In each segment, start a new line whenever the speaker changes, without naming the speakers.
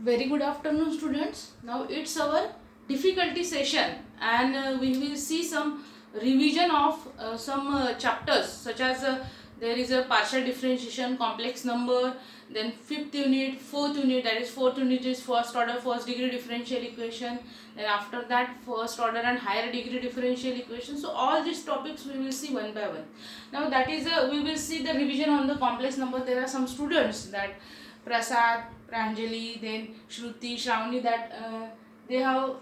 Very good afternoon, students. Now it's our difficulty session, and we will see some revision of some chapters, such as there is a partial differentiation, complex number, then fifth unit, fourth unit, that is fourth unit is first order, first degree differential equation, then after that first order and higher degree differential equation. So all these topics we will see one by one. Now that is we will see the revision on the complex number. There are some students that Prasad, Pranjali, then Shruti, Shravani, that they have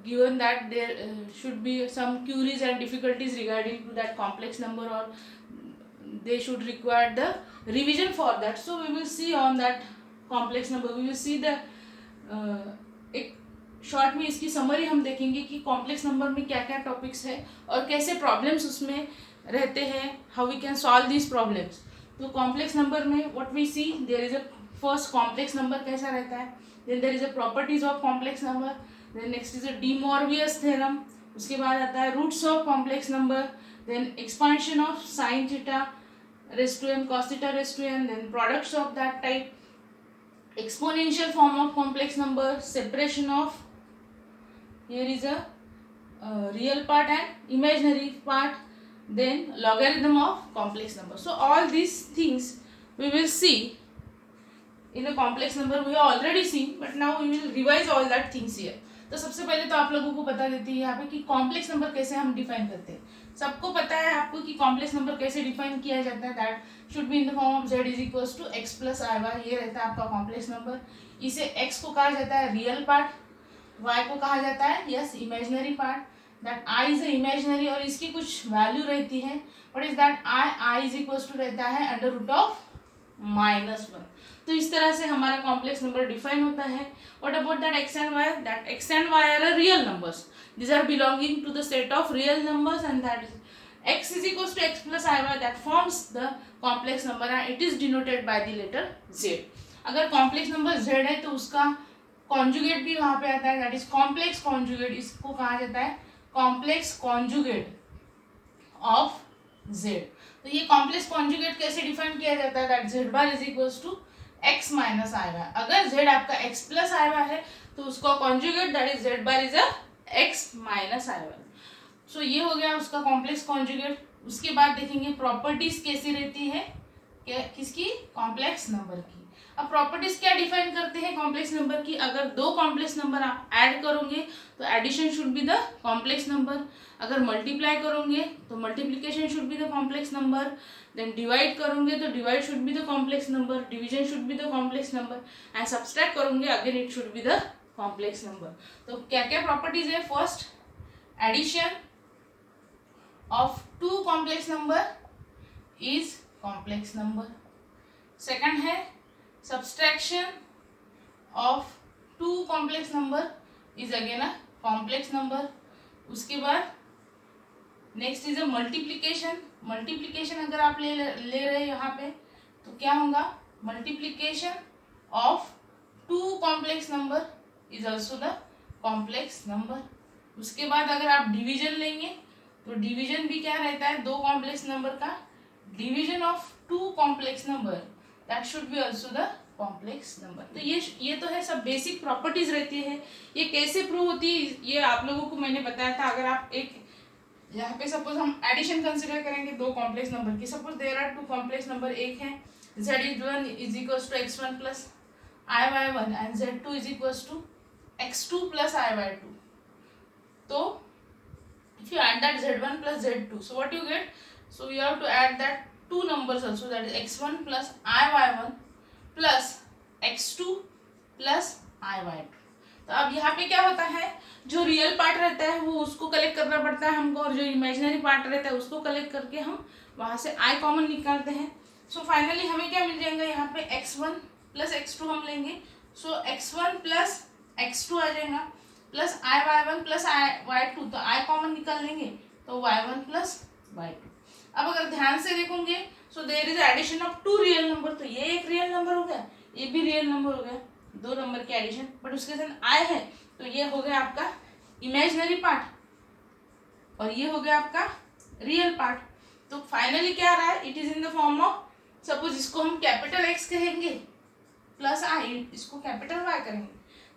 given that there should be some queries and difficulties regarding to that complex number, or they should require the revision for that. So we will see on that complex number, we will see the एक short में इसकी summary हम देखेंगे कि complex number में क्या क्या topics है और कैसे प्रॉब्लम्स उसमें रहते हैं, how we can solve these problems. तो कॉम्प्लेक्स नंबर में what we see, there is a first complex number कैसा रहता है, then there is a properties of complex number, then next is a de Moivre's theorem, उसके बाद आता है roots of complex number, then expansion of sine theta raise to n cos theta raise to n, then products of that type, exponential form of complex number, separation of, here is a real part and imaginary part, then logarithm of complex number. So all these things we will see in a complex number. We have already seen, but now we will revise all that things here. तो सबसे पहले तो आप लोगों को बता देती है यहाँ पे कि कॉम्प्लेक्स नंबर कैसे हम डिफाइन करते हैं. सबको पता है आपको कि कॉम्प्लेक्स नंबर कैसे डिफाइन किया जाता है. That should be in the form of z is equals to x plus i y. ये रहता है आपका कॉम्प्लेक्स नंबर. इसे x को कहा जाता है रियल पार्ट, y को कहा जाता है yes imaginary part. That i is imaginary और इसकी कुछ वैल्यू रहती है. What is that i is equals to रहता है अंडर रूट ऑफ -1. तो इस तरह से हमारा कॉम्प्लेक्स नंबर डिफाइन होता है. What about that x and y? That x and y are real numbers. These are belonging to the set of real numbers, and that is x is equals to x plus iy, that forms the complex number and it is denoted by the letter z. अगर complex number z है तो उसका conjugate भी वहाँ पे आता है, that is complex conjugate. इसको कहा जाता है complex conjugate of z. तो ये complex conjugate कैसे डिफाइन किया जाता है? that z bar is equals to x minus iy. अगर z आपका x plus iy है तो उसका conjugate that is z bar is a x minus i one. So ये हो गया उसका कॉम्प्लेक्स कॉन्जुगेट. उसके बाद देखेंगे प्रॉपर्टीज कैसी रहती है किसकी, कॉम्प्लेक्स नंबर की. अब प्रॉपर्टीज क्या डिफाइन करते हैं कॉम्प्लेक्स नंबर की? अगर दो कॉम्प्लेक्स नंबर आप ऐड करोगे तो addition should be the complex number. अगर मल्टीप्लाई करोगे तो multiplication should be the complex number. Then divide करोगे तो divide should be the complex number. Division should be the complex number. And subtract करोगे again it should be the complex number. तो क्या क्या properties है? First, addition of two complex number is complex number. Second है subtraction of two complex number is again a complex number. उसके बाद next is a multiplication. Multiplication अगर आप ले रहे यहाँ पे तो क्या होगा? Multiplication of two complex number is also the complex number. उसके बाद अगर आप डिवीजन लेंगे तो डिवीजन भी क्या रहता है? दो कॉम्प्लेक्स नंबर का division of two complex number, that should be also the complex number. तो ये तो है सब बेसिक प्रॉपर्टीज रहती है. ये कैसे प्रूव होती है ये आप लोगों को मैंने बताया था. अगर आप एक यहाँ पे सपोज हम एडिशन कंसिडर करेंगे दो कॉम्प्लेक्स नंबर की. Suppose there are two complex number. एक है z1 is equals to x1 plus iy1 and z2 is equals to x2 plus iy2. So if you add that z1 plus z2, so what you get? So you have to add that two numbers also, that is x1 plus iy1 plus x2 plus iy2. तो अब यहाँ पे क्या होता है, जो real part रहता है वो उसको कलेक्ट करना पड़ता है हमको, और जो इमेजिनरी पार्ट रहता है उसको कलेक्ट करके हम वहाँ से i कॉमन निकालते हैं. सो फाइनली हमें क्या मिल जाएगा यहाँ पे? x1 प्लस x2 हम लेंगे. सो x1 प्लस x2 आ जाएगा प्लस iy1 प्लस y2. तो i कॉमन निकाल लेंगे तो y1 प्लस y2. अब अगर ध्यान से देखोगे so there is addition of two real number. तो ये एक रियल नंबर हो गया, ये भी रियल नंबर हो गया, दो नंबर की एडिशन. बट उसके साथ i है तो ये हो गया आपका इमेजिनरी पार्ट और ये हो गया आपका रियल पार्ट. तो फाइनली क्या आ रहा है? It is in the form of, suppose इसको हम कैपिटल X कहेंगे प्लस आई, इसको कैपिटल वाई करेंगे,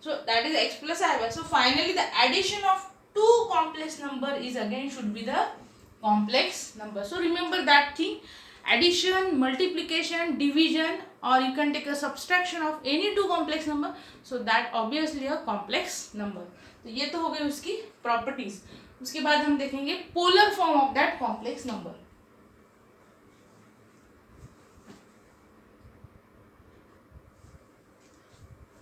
so that is x plus i y. So finally the addition of two complex number is again should be the complex number. So remember that thing, addition, multiplication, division, or you can take a subtraction of any two complex number, so that obviously a complex number. तो ये तो हो गई उसकी properties. उसके बाद हम देखेंगे polar form of that complex number.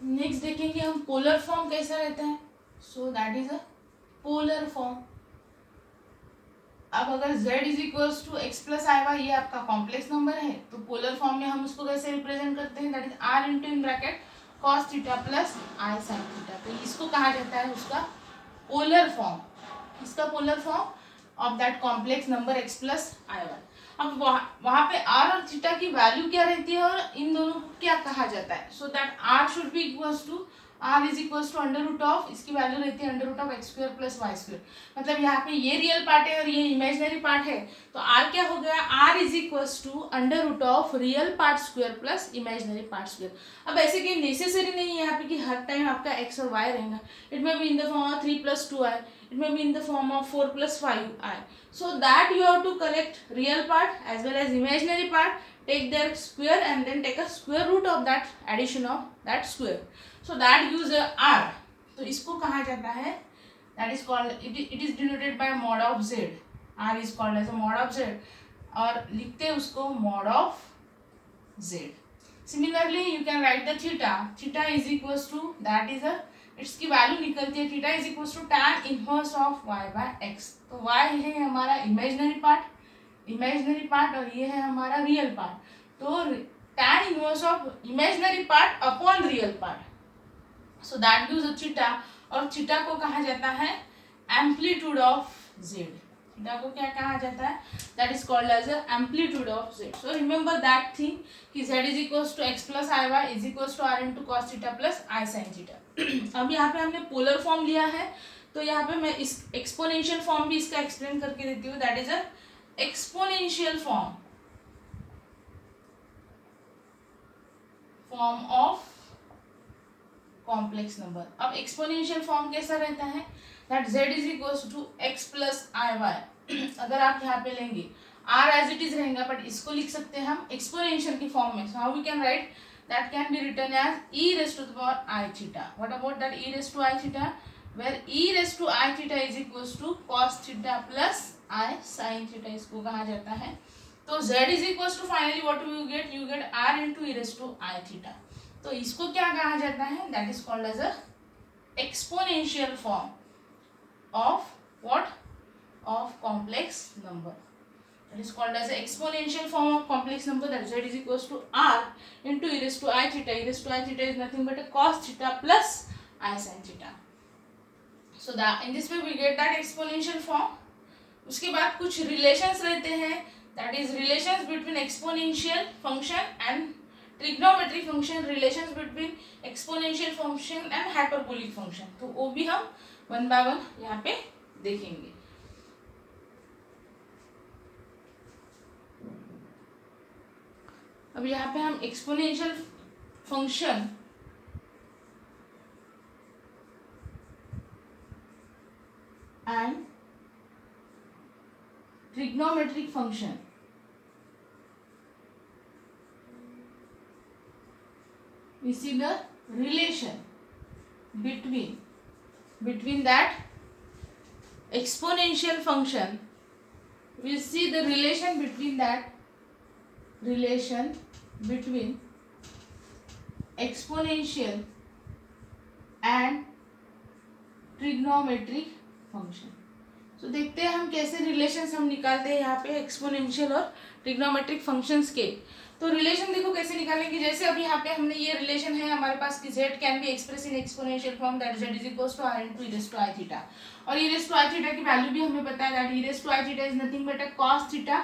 Next देखेंगे हम पोलर फॉर्म कैसा रहता है. So that is a polar form. अब अगर z is equals to x plus i y, ये आपका कॉम्प्लेक्स नंबर है, तो पोलर फॉर्म में हम उसको कैसे रिप्रेजेंट करते हैं, that is r into in bracket cos theta plus i sine theta. तो इसको कहा जाता है उसका पोलर फॉर्म. इसका polar form of that complex number x plus i y. अब वहाँ पे r और थीटा की वैल्यू क्या रहती है और इन दोनों को क्या कहा जाता है. So that r should be equals to r is equals to under root of, इसकी वैल्यू रहती है under root of x square plus y square. मतलब यहाँ पे ये रियल पार्ट है और ये इमेजिनरी पार्ट है, तो r क्या हो गया, r is equals to under root of real part square plus imaginary part square. अब ऐसे कि नेसेसरी नहीं है यहाँ पे कि हर टाइम आपका x और y रहेगा. It may be in the form of 3 plus 2i, it may be in the form of 4 plus 5i. So that you have to collect real part as well as imaginary part, take their square and then take a square root of that addition of that square. So that gives a r. तो इसको कहा जाता है, that is called, it is denoted by mod of z. r is called as a mod of z और लिखते हैं उसको mod of z. Similarly you can write the theta. Theta is equals to, that is a, इसकी value निकलती है theta is equals to tan inverse of y by x. तो y है हमारा इमेजिनरी पार्ट और ये है हमारा रियल पार्ट. तो tan inverse of imaginary part upon real part, so that gives a theta. और थीटा को कहा जाता है एम्पलीट्यूड ऑफ z. थीटा को क्या कहा जाता है, that is called as amplitude of z. So remember that thing कि z is equals to x plus i y is equals to r into cos theta plus i sine theta. अब यहाँ पे हमने पोलर फॉर्म लिया है, तो यहाँ पे मैं इस एक्सपोनेंशियल फॉर्म भी इसका एक्सप्लेन करके देती हूँ. That is a exponential form of complex number. अब एक्सपोनेंशियल फॉर्म कैसा रहता है, that z is equals to x plus i y. अगर आप यहाँ पे लेंगे r एज इट इज रहेगा, बट इसको लिख सकते हैं हम एक्सपोनेंशियल की फॉर्म में. So how we can write, that can be written as e raised to the power I theta. What about that e raised to I theta, where e raised to I theta is equals to cos theta plus I sin theta, इसको कहा जाता है. तो z is equals to finally what you get r into e raised to I theta. तो इसको क्या कहा जाता है, that is called as a exponential form of what, of complex number. It is called as an exponential form of complex number, that z is equals to r into e raised to I theta. E raised to I theta is nothing but a cos theta plus I sin theta. So that in this way we get that exponential form. उसके बाद कुछ relations रहते हैं, that is relations between exponential function and trigonometric function, relations between exponential function and hyperbolic function. तो वो भी हम one by one यहाँ पे देखेंगे. अब यहाँ पे हम exponential function and trigonometric function, we see the relation between that exponential function, we see the relation between exponential and trigonometric function. तो देखते हैं हम कैसे रिलेशंस हम निकालते हैं यहाँ पे एक्सपोनेंशियल और ट्रिग्नोमेट्रिक फंक्शंस के. तो रिलेशन देखो कैसे निकालेंगे, जैसे अब यहाँ पे हमने ये रिलेशन है हमारे पास कि z can be express in exponential form, that z is equals to r into e raise to i theta. और e raise to i theta की वैल्यू भी हमें पता है, that e raise to i theta is nothing but a cos theta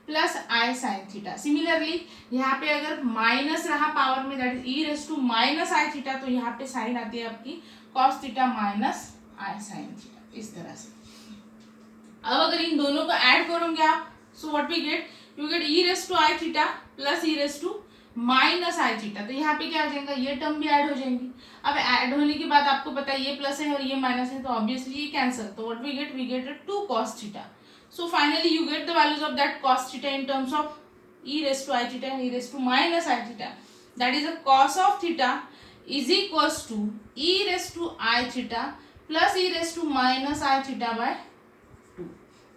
plus i sine theta. Similarly यहाँ पे अगर माइनस रहा पावर में, that is e raise to minus i theta, तो यहाँ पे साइन आती है आपकी cos theta minus i sine theta, इस तरह से. अब अगर इन दोनों को ऐड करोगे आप, so what we get, you get e raise to i theta plus e raise to minus i theta. तो यहाँ पे क्या हो जाएगा, ये टर्म भी ऐड हो जाएंगी। अब ऐड होने के बाद आपको पता है ये प्लस है और ये माइनस है, तो ऑब्वियसली ये कैंसिल। तो what we get 2 cos theta. So finally you get the values of that cos theta in terms of e raised to I theta and e raised to minus I theta. That is a cos of theta is equals to e raised to I theta plus e raised to minus I theta by 2.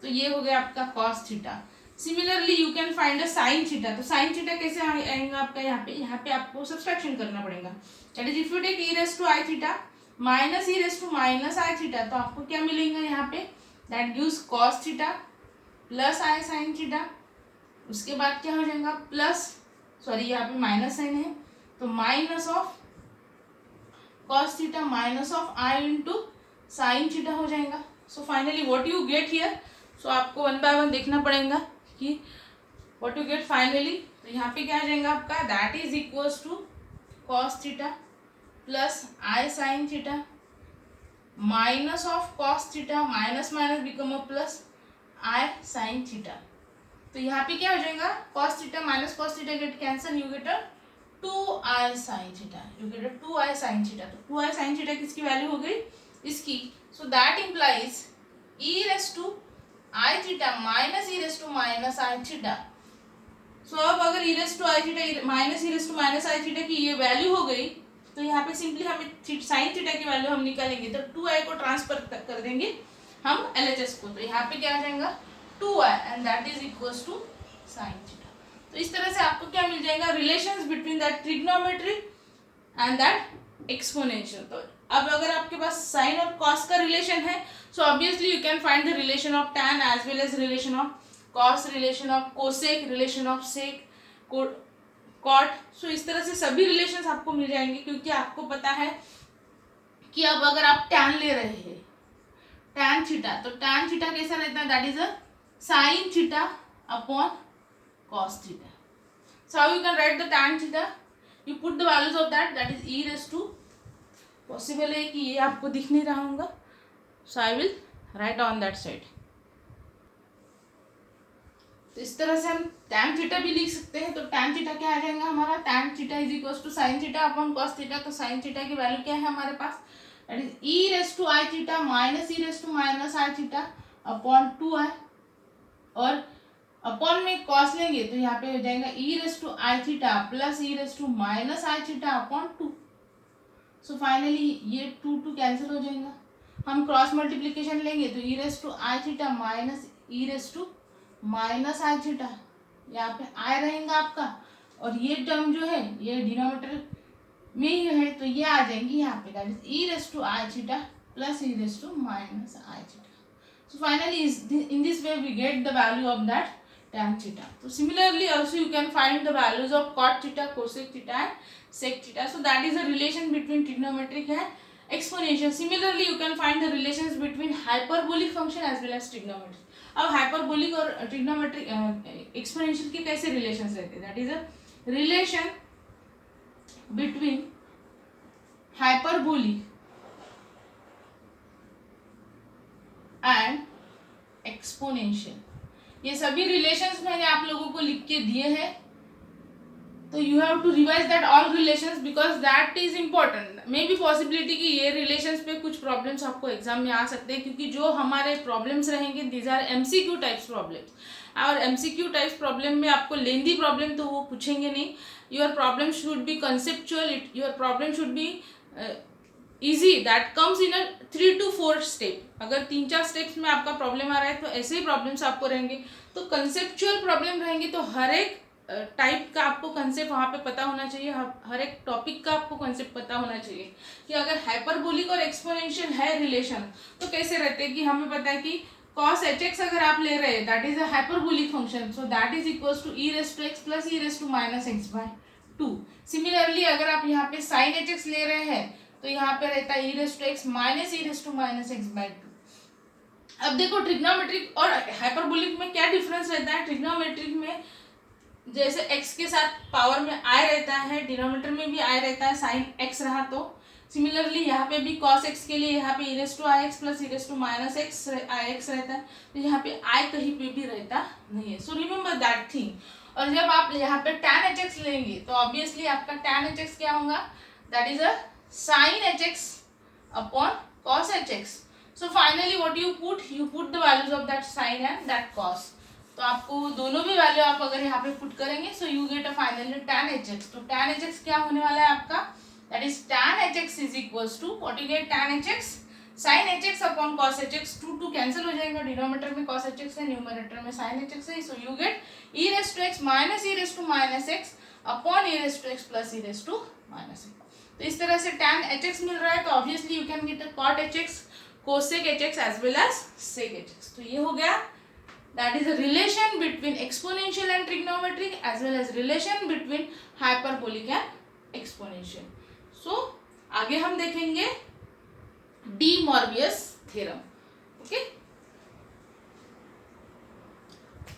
तो ये हो गया आपका cos theta. Similarly you can find a sin theta. तो sin theta कैसे आएगा आपका, यहाँ पे आपको सब्सट्रैक्शन करना पड़ेगा. That is if you take e raised to I theta minus e raised to minus I theta, तो आपको क्या मिलेगा यहाँ पे, that gives cos theta plus I sin theta. उसके बाद क्या हो जाएगा, प्लस, सॉरी यहाँ पे माइनस साइन है, तो minus of cos theta minus of i into sine theta हो जाएगा. So finally what you get here, so आपको वन बाय वन देखना पड़ेगा कि व्हाट यू गेट फाइनली. तो यहाँ पे क्या आ जाएगा आपका, that is equals to cos theta plus i sine theta minus of cos theta, minus minus become a plus i sine theta. तो यहाँ पे क्या हो जाएगा, cos theta minus cos theta get cancel, you get 2i sin theta, you get 2i sin theta. तो 2i sin theta किसकी वैल्यू हो गई, इसकी. So that implies e raise to i theta minus e raise to minus i theta. So अब अगर e raise to i theta minus e raise to minus i theta की ये value हो गई, तो यहाँ पे सिंपली हमें sin थीटा की वैल्यू हम निकालेंगे, तो 2i को ट्रांसफर कर देंगे हम LHS को. तो यहाँ पे क्या आ जाएगा 2i and that is equals to sin theta. तो इस तरह से आपको क्या मिल जाएगा, relations between that trigonometry and that exponential. तो अब अगर आपके पास साइन और कॉस का रिलेशन है, so obviously you can find the relation of tan as well as relation of cos, relation of cosec, relation of sec, cot. So इस तरह से सभी रिलेशंस आपको मिल जाएंगे, क्योंकि आपको पता है कि अब अगर आप tan ले रहे हैं, tan थीटा, तो tan थीटा कैसा रहता है, that is a sin theta upon cos theta. So how you can write the tan theta? You put the values of that is e raised to, possible है कि ये आपको दिख नहीं रहा होगा, so I will write on that side. तो इस तरह से हम tan theta भी लिख सकते हैं. तो tan theta क्या आ जाएगा हमारा, tan theta is equals to sin theta upon cos theta. तो sin theta की वैल्यू क्या है हमारे पास, that is e raised to I theta minus e raised to minus I theta upon 2i. और अपॉन में कॉस लेंगे तो यहाँ पे हो जाएगा e raise to i theta plus e raise to minus i theta upon 2. So finally ये 2 cancel हो जाएगा. हम क्रॉस मल्टीप्लिकेशन लेंगे तो e raise to i theta minus e raise to minus i theta, यहाँ पे आई रहेगा आपका, और ये टर्म जो है ये डिनोमिनेटर में ही है, तो ये आ जाएंगी यहाँ पे, that is e raise to i theta plus e raise to minus i theta. So finally in this way we get the value of that tan theta. So similarly also you can find the values of cot theta, cosec theta and sec theta. So that is a relation between trigonometric and exponential. Similarly you can find the relations between hyperbolic function as well as trigonometric. अब hyperbolic और trigonometric exponential के कैसे relations रहते हैं, that is a relation between hyperbolic and exponential. ये सभी relations मैंने आप लोगों को लिख के दिए हैं, तो you have to revise that all relations because that is important. May be possibility कि ये रिलेशंस पे कुछ प्रॉब्लम्स आपको एग्जाम में आ सकते हैं, क्योंकि जो हमारे प्रॉब्लम्स रहेंगे these are MCQ types problems, और MCQ टाइप्स प्रॉब्लम में आपको लेंदी प्रॉब्लम तो वो पूछेंगे नहीं. Your problem should be conceptual, your problem should be easy, that comes in 3 to 4 step. अगर 3-4 स्टेप्स में आपका प्रॉब्लम आ रहा है तो ऐसे ही प्रॉब्लम्स आपको रहेंगे. तो कंसेप्चुअल प्रॉब्लम रहेंगे, तो हर एक टाइप का आपको कंसेप्ट वहाँ पे पता होना चाहिए, हर एक टॉपिक का आपको कंसेप्ट पता होना चाहिए कि अगर हाइपरबोलिक और एक्सपोनेंशियल है रिलेशन तो कैसे रहते हैं. कि हमें पता है कि cos hx अगर आप ले रहे हैं that is a hyperbolic function, so that is equals to e raise to x plus e raise to minus x by 2. Similarly अगर आप यहाँ पे sin hx ले रहे हैं तो यहाँ पे रहता है e raise to x minus e raise to minus x by 2. अब देखो ट्रिग्नोमेट्रिक और हाइपरबोलिक में क्या डिफरेंस रहता है. ट्रिग्नोमेट्रिक में जैसे x के साथ पावर में i रहता है, डिनोमिनेटर में भी i रहता है, साइन x रहा तो. सिमिलरली यहाँ पे भी cos x के लिए यहाँ पे e raise to i x plus e raise to minus x i x रहता है, तो यहाँ पे i कहीं पे भी रहता नहीं है. So remember that thing. और जब आप यहाँ पे tan hx लेंगे तो ऑब्वियसली आपका tan hx क्या होगा, that is a sin hx upon cos hx. So finally what you put the values of that sin and that cos. तो आपको दोनों भी वैल्यू आप अगर यहाँ पे पुट करेंगे सो you get a finally tan hx. तो tan hx क्या होने वाला है आपका, that is tan hx is equals to what you get, tan hx sin hx upon cos hx. Two cancel हो जाएगा, डिनोमिनेटर में cos hx है, न्यूमरेटर में sin hx है. So you get e raise to x minus e raise to minus x upon e raise to x plus e raise to minus x. तो इस तरह से tan hx मिल रहा है. तो obviously you can get a cot hx, cosec hx as well as sec hx. तो ये हो गया, that is a relation between exponential and trigonometric as well as relation between hyperbolic and exponential. So आगे हम देखेंगे D Moivre's theorem. Okay,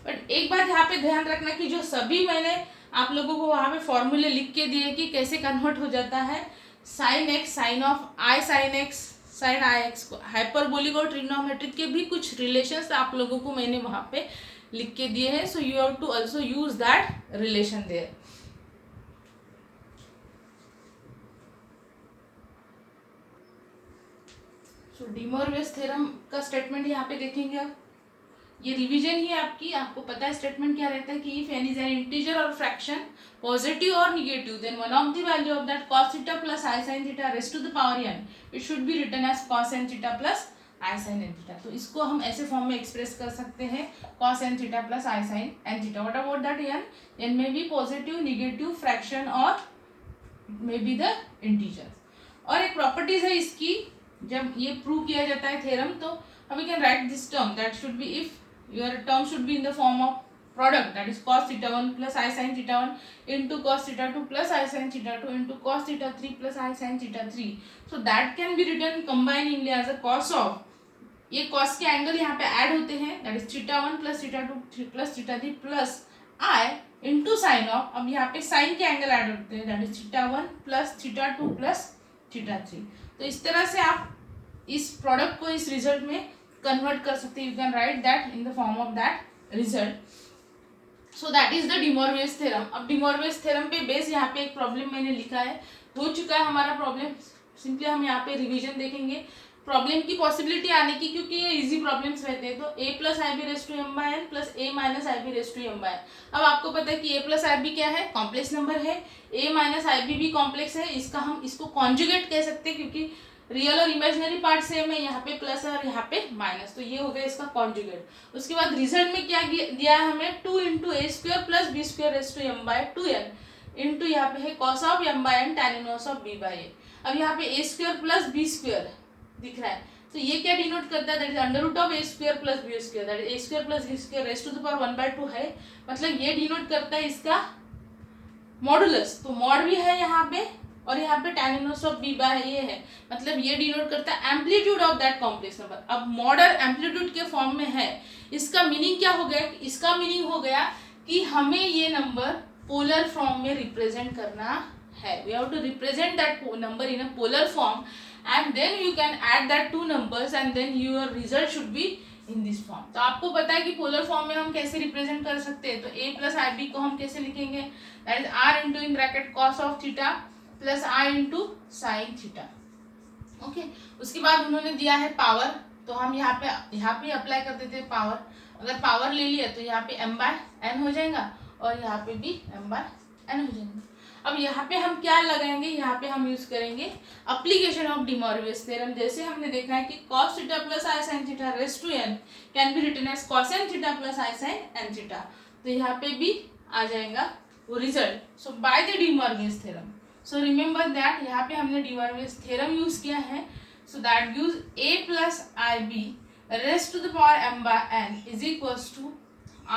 but एक बात यहाँ पे ध्यान रखना कि जो सभी मैंने आप लोगों को वहां पे फॉर्मूले लिख के दिए कि कैसे कन्वर्ट हो जाता है sine x, sine of i sine x, sine i x को, हाइपरबोलिक और ट्रिग्नोमेट्रिक के भी कुछ रिलेशंस आप लोगों को मैंने वहां पे लिख के दिए हैं. So you have to also use that relation there. So De Moivre's theorem का स्टेटमेंट यहाँ पे देखेंगे आप. ये रिवीजन ही आपकी, आपको पता है स्टेटमेंट क्या रहता है कि if n is an integer और फ्रैक्शन पॉजिटिव और negative then one of the value of that cos theta plus i sine theta raise to the power n it should be written as cos n theta plus i sine n theta. तो इसको हम ऐसे form में express कर सकते हैं cos n theta plus i sine n theta. What about that n may be positive, negative, fraction और may be the integer. और एक प्रॉपर्टीज है इसकी, जब ये प्रूव किया जाता है थ्योरम तो we can write this term that should be, if your term should be in the form of product, that is cos theta 1 plus I sin theta 1 into cos theta 2 plus I sin theta 2 into cos theta 3 plus I sin theta 3. So that can be written combiningly as a cos of, ये cos के angle यहाँ पे add होते हैं, that is theta 1 plus theta 2 plus theta 3 plus I into sin of, अब यहाँ पे sin के एंगल ऐड होते हैं, that is theta 1 plus theta 2 plus theta 3. तो इस तरह से आप इस प्रोडक्ट को इस रिजल्ट में कन्वर्ट कर सकते हैं. You can write that in the form of that result. So that is the De Moivre's theorem. अब डी मॉर्बियस थ्योरम पे बेस यहाँ पे एक प्रॉब्लम मैंने लिखा है, हो चुका है हमारा प्रॉब्लम. सिंपली हम यहाँ पे रिवीजन देखेंगे प्रॉब्लम की पॉसिबिलिटी आने की, क्योंकि ये इजी प्रॉब्लम्स रहते हैं. तो a plus i b raise to m by n plus a minus i b raise to m by n. अब आपको पता है कि a प्लस आई बी क्या है, कॉम्प्लेक्स नंबर है, a माइनस आई बी भी कॉम्प्लेक्स है. इसका हम इसको कॉन्जुगेट कह सकते हैं क्योंकि रियल और इमेजिनरी पार्ट सेम है, यहाँ पे प्लस है और यहाँ पे माइनस. तो ये हो गया इसका कॉन्जुगेट. उसके बाद रिजल्ट में क्या दिया है हमें, 2 into a square plus b square raise to m by 2n into यहाँ पे है cos of m by n tan inverse of b by a. अब यहाँ पे a square plus b square दिख रहा है, तो ये क्या डिनोट करता है, that is under root of a square plus b square, that is a square plus b square raise to the power 1/2 है. मतलब ये डिनोट करता है इसका मॉडुलस. तो मॉड भी है यहाँ पे और यहाँ पे tan inverse of b by ये है, मतलब ये डिनोट करता है amplitude of that complex number. अब मॉडल एम्पलीट्यूड के फॉर्म में है, इसका मीनिंग क्या हो गया, इसका मीनिंग हो गया कि हमें ये नंबर पोलर फॉर्म में रिप्रेजेंट करना है. We have to represent that number in a polar form and then you can add that two numbers and then your result should be in this form. तो आपको पता है कि polar form में हम कैसे रिप्रेजेंट कर सकते हैं. तो a प्लस आई बी को हम कैसे लिखेंगे, that is r into in bracket cos of theta plus i into sine theta. Okay, उसके बाद उन्होंने दिया है पावर, तो हम यहाँ पे अप्लाई कर देते हैं पावर. अगर पावर ले लिया तो यहाँ पे m बाय n हो जाएगा और यहाँ पे भी m बाय n हो जाएगा. अब यहाँ पे हम क्या लगाएंगे, यहाँ पे हम यूज करेंगे application of De Moivre's theorem. जैसे हमने देखा है कि cos theta plus i sine theta raise to n can be written as cos n theta plus i sine n theta. तो यहाँ पे भी आ जाएगा वो result. So by the De Moivre's theorem. So remember that यहाँ पे हमने डी मॉर्बियस थ्योरम यूज किया है. So that use a plus i b raise to the power m by n is equals to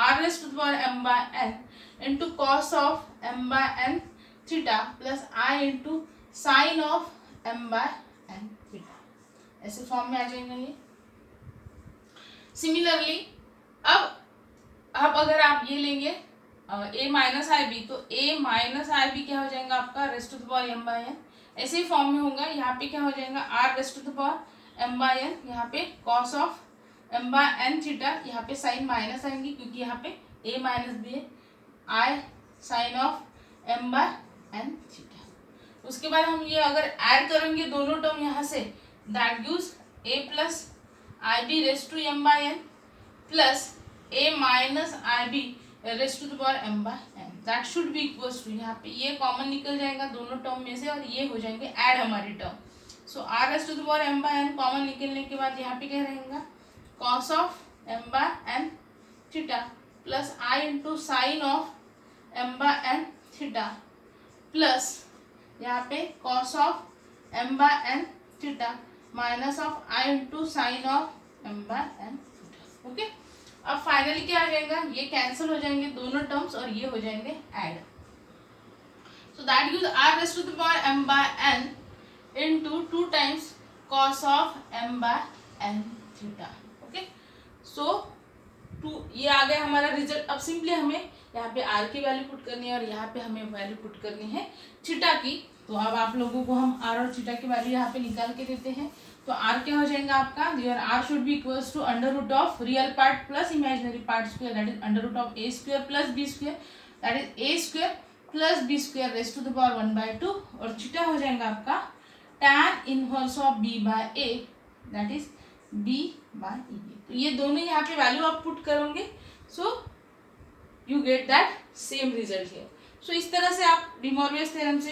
r raise to the power m by n into cos of m by n theta plus i into sine of m by n theta. ऐसे form में आ जाएंगे ये. Similarly अब अगर आप ये लेंगे a माइनस आई बी, तो a माइनस आई बी क्या हो जाएगा आपका raise to the power m by n. ऐसे ही फॉर्म में होगा. यहाँ पे क्या हो जाएगा r raise to the power m by n, यहाँ पे cos of m by n theta, यहाँ पे साइन माइनस आएंगी क्योंकि यहाँ पे a माइनस बी है, i sine of m by n theta. उसके बाद हम ये अगर ऐड करेंगे दोनों टर्म यहाँ से, that gives a plus i b raise to m by n plus a minus i b raise to the power m by n, that should be equals to, यहाँ पे ये कॉमन निकल जाएगा दोनों टर्म में से और ये हो जाएंगे ऐड हमारी term. So r raise to the power m by n common निकलने के बाद यहाँ पे क्या रहेगा, cos of m by n theta plus i into sine of m by n theta plus यहाँ पे cos of m by n theta minus of i into sine of m by n theta. Okay, अब finally क्या आ जाएगा, ये cancel हो जाएंगे दोनों टर्म्स और ये हो जाएंगे add. So that gives r raise to the power m by n into 2 times cos of m by n theta. Okay, so ये आ गया हमारा रिजल्ट। अब सिंपली हमें यहाँ पे r की वैल्यू पुट करनी है और यहाँ पे हमें वैल्यू पुट करनी है थीटा की। तो अब आप लोगों को हम r और थीटा की वैल्यू यहाँ पे निकाल के देते हैं। तो r क्या हो जाएगा आपका, your r should be equals to under root of real part plus imaginary part square, that is under root of a square plus b square, that is a square plus b square raise to the power 1/2 और theta हो जाएगा आपका tan inverse of b by a, that is b by e। तो ये दोनों यहाँ पे value आप पुट करोगे, so you get that same result here. So इस तरह से आप डी मॉर्वियस थ्योरम से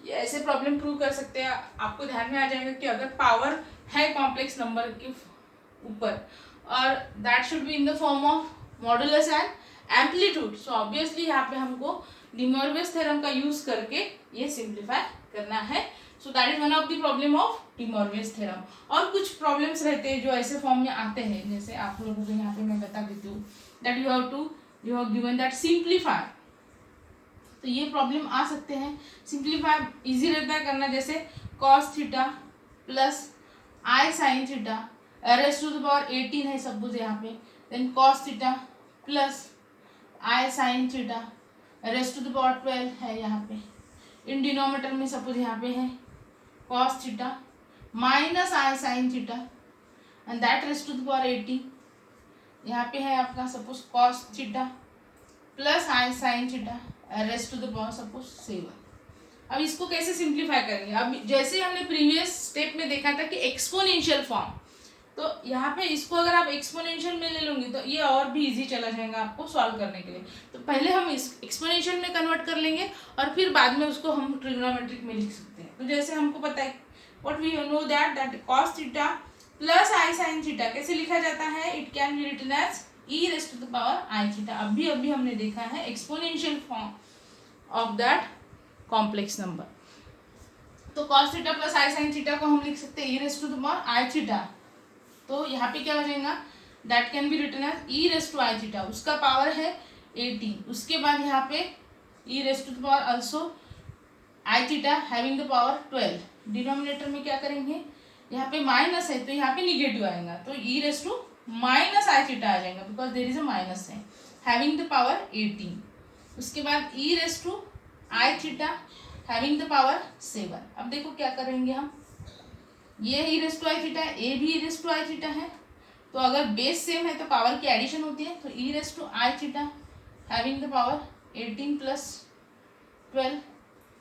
ये ऐसे प्रॉब्लम प्रूव कर सकते हैं। आपको ध्यान में आ जाएगा कि अगर पावर है कॉम्प्लेक्स नंबर के ऊपर और that should be in the form of modulus and amplitude, so obviously यहाँ पे हमको डी मॉर्वियस थ्योरम का यूज करके ये सिंप्लीफाई करना है। So that is one of the problem of de Moivre's theorem. और कुछ प्रॉब्लम्स रहते हैं जो ऐसे फॉर्म में आते हैं, जैसे आप लोगों को यहाँ पे मैं बता देती हूँ that you have given that simplify, तो ये प्रॉब्लम आ सकते हैं। सिंप्लीफाई इजी रहता है करना, जैसे cos theta plus i sine theta raise to the power 18 है सपोज यहाँ पे, then cos theta plus i sine theta raise to the power 12 है यहाँ पे। इन डिनोमिनेटर में सपोज यहाँ पे है cos theta minus i sine theta and that raise to the power 18, यहाँ पे है आपका suppose cos theta plus i sine theta raise to the power suppose 7। अब इसको कैसे सिंप्लीफाई करेंगे, अब जैसे हमने प्रीवियस स्टेप में देखा था कि एक्सपोनेंशियल फॉर्म, तो यहाँ पे इसको अगर आप एक्सपोनेंशियल में ले लोगे तो ये और भी इजी चला जाएगा आपको सॉल्व करने के लिए। तो पहले हम इस एक्सपोनेंशियल में कन्वर्ट कर लेंगे और फिर बाद में उसको हम ट्रिग्नोमेट्रिक में लिख सकते हैं। तो जैसे हमको पता है what we know that cos theta plus i sine theta कैसे लिखा जाता है, it can be written as e raise to the power i theta. अभी हमने देखा है exponential form of that complex number. तो cos theta plus i sine theta को हम लिख सकते हैं e raise to the power i theta. तो यहाँ पे क्या हो जाएगा, that can be written as e raise to i theta, उसका पावर है 18। उसके बाद यहाँ पे e raise to the power also i theta having the power 12। Denominator में क्या करेंगे, यहाँ पे माइनस है तो यहाँ पे निगेटिव आएगा, तो e raise to minus i theta आ जाएगा because there is a minus है, हैविंग द पावर 18। उसके बाद e raise to i theta having the power 7। अब देखो क्या करेंगे हम, ये e raise to i theta है, ए भी e raise to i theta है, तो अगर बेस सेम है तो पावर की एडिशन होती है, तो e raise to i theta having the power 18 plus 12।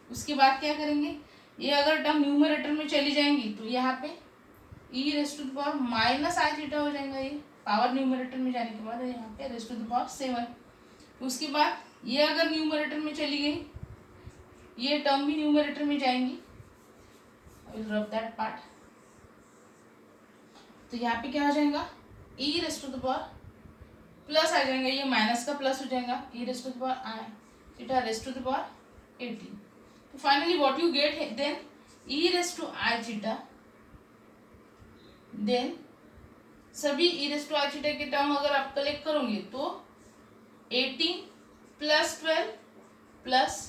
उसके बाद क्या करेंगे, ये अगर टर्म न्यूमरेटर में चली जाएंगी तो यहाँ पे e raise to the power minus i theta हो जाएगा, ये पावर न्यूमरेटर में जाने के बाद यहाँ पे रेज़ टू द पावर 7। उसके बाद ये अगर न्यूमरेटर में चली गई, ये टर्म भी न्यूमरेटर में जाएंगी, I will rub that part. तो यहाँ पे क्या हो जाएगा, e raise to the power plus आ जाएगा, ये माइनस का प्लस हो जाएगा, e raise to the power i theta raise to the power 18। तो फाइनली व्हाट यू गेट है then e raise to i theta, then सभी e raise to i theta के टर्म अगर आप कलेक्ट करोगे तो 18 प्लस 12 प्लस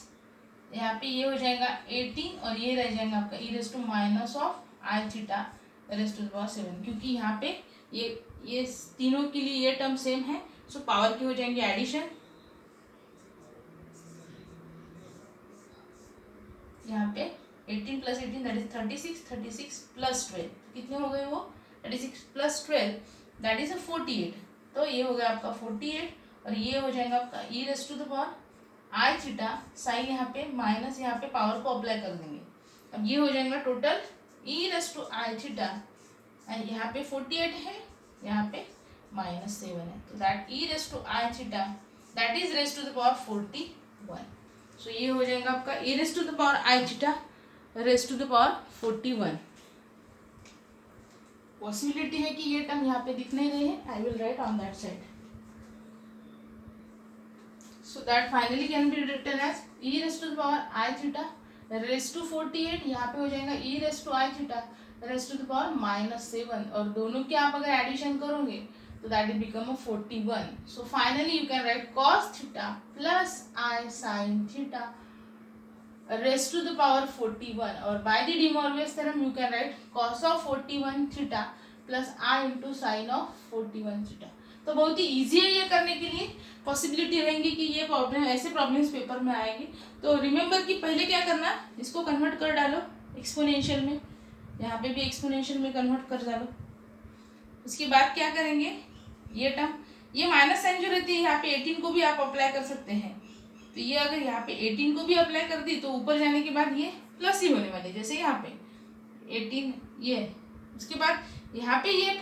यहाँ पे ये हो जाएगा 18 और ये रह जाएगा आपका e raise to minus of i theta raise to the power 7, क्योंकि यहाँ पे ये तीनों के लिए ये टर्म सेम है, सो पावर की हो जाएंगे एडिशन। यहाँ पे 18 प्लस 18 दैट इज 36, 36 प्लस 12 कितने हो गए वो 36 प्लस 12 दैट इज 48। तो ये हो गया आपका 48 और ये हो जाएगा आपका e raise to the power i theta sine, यहाँ पे माइनस, यहाँ पे पावर को अप्लाई कर देंगे। अब ये हो जाएगा total e raise to i theta, and यहाँ पे 48 है, यहाँ पे -7 है, तो that e raise to i theta that is raise to the power 41। So ये हो जाएगा आपका e raise to the power i theta raise to the power 41। Possibility है कि ये टर्म यहाँ पे दिख नहीं रहे हैं, आई will right on that side. So that finally can be written as e raised to the power I theta raised to 48, यहाँ पे हो जाएगा e raised to I theta raised to the power -7, और दोनों के आप अगर एडिशन करोगे तो that is become 41। So finally you can right cos theta plus I sin theta raised to the power 41, और by the De Moivre's theorem you can write cos of 41 theta plus I into sin of 41 theta. तो बहुत ही easy है ये करने के लिए। Possibility रहेंगी कि ये प्रॉब्लम, ऐसे प्रॉब्लम्स पेपर में आएंगे, तो रिमेंबर कि पहले क्या करना, इसको कन्वर्ट कर डालो एक्सपोनेंशियल में, यहाँ पे भी एक्सपोनेंशियल में कन्वर्ट कर डालो। उसके बाद क्या करेंगे, ये टर्म, ये माइनस साइन जो रहती है यहाँ पे 18 को भी आप अप्लाई कर सकते हैं, तो ये अगर यहाँ पे 18 को भी अप्लाई कर दी तो ऊपर जाने के बाद ये प्लस ही होने वाले, जैसे यहाँ पे 18 ये, उसके बाद यहाँ पे ये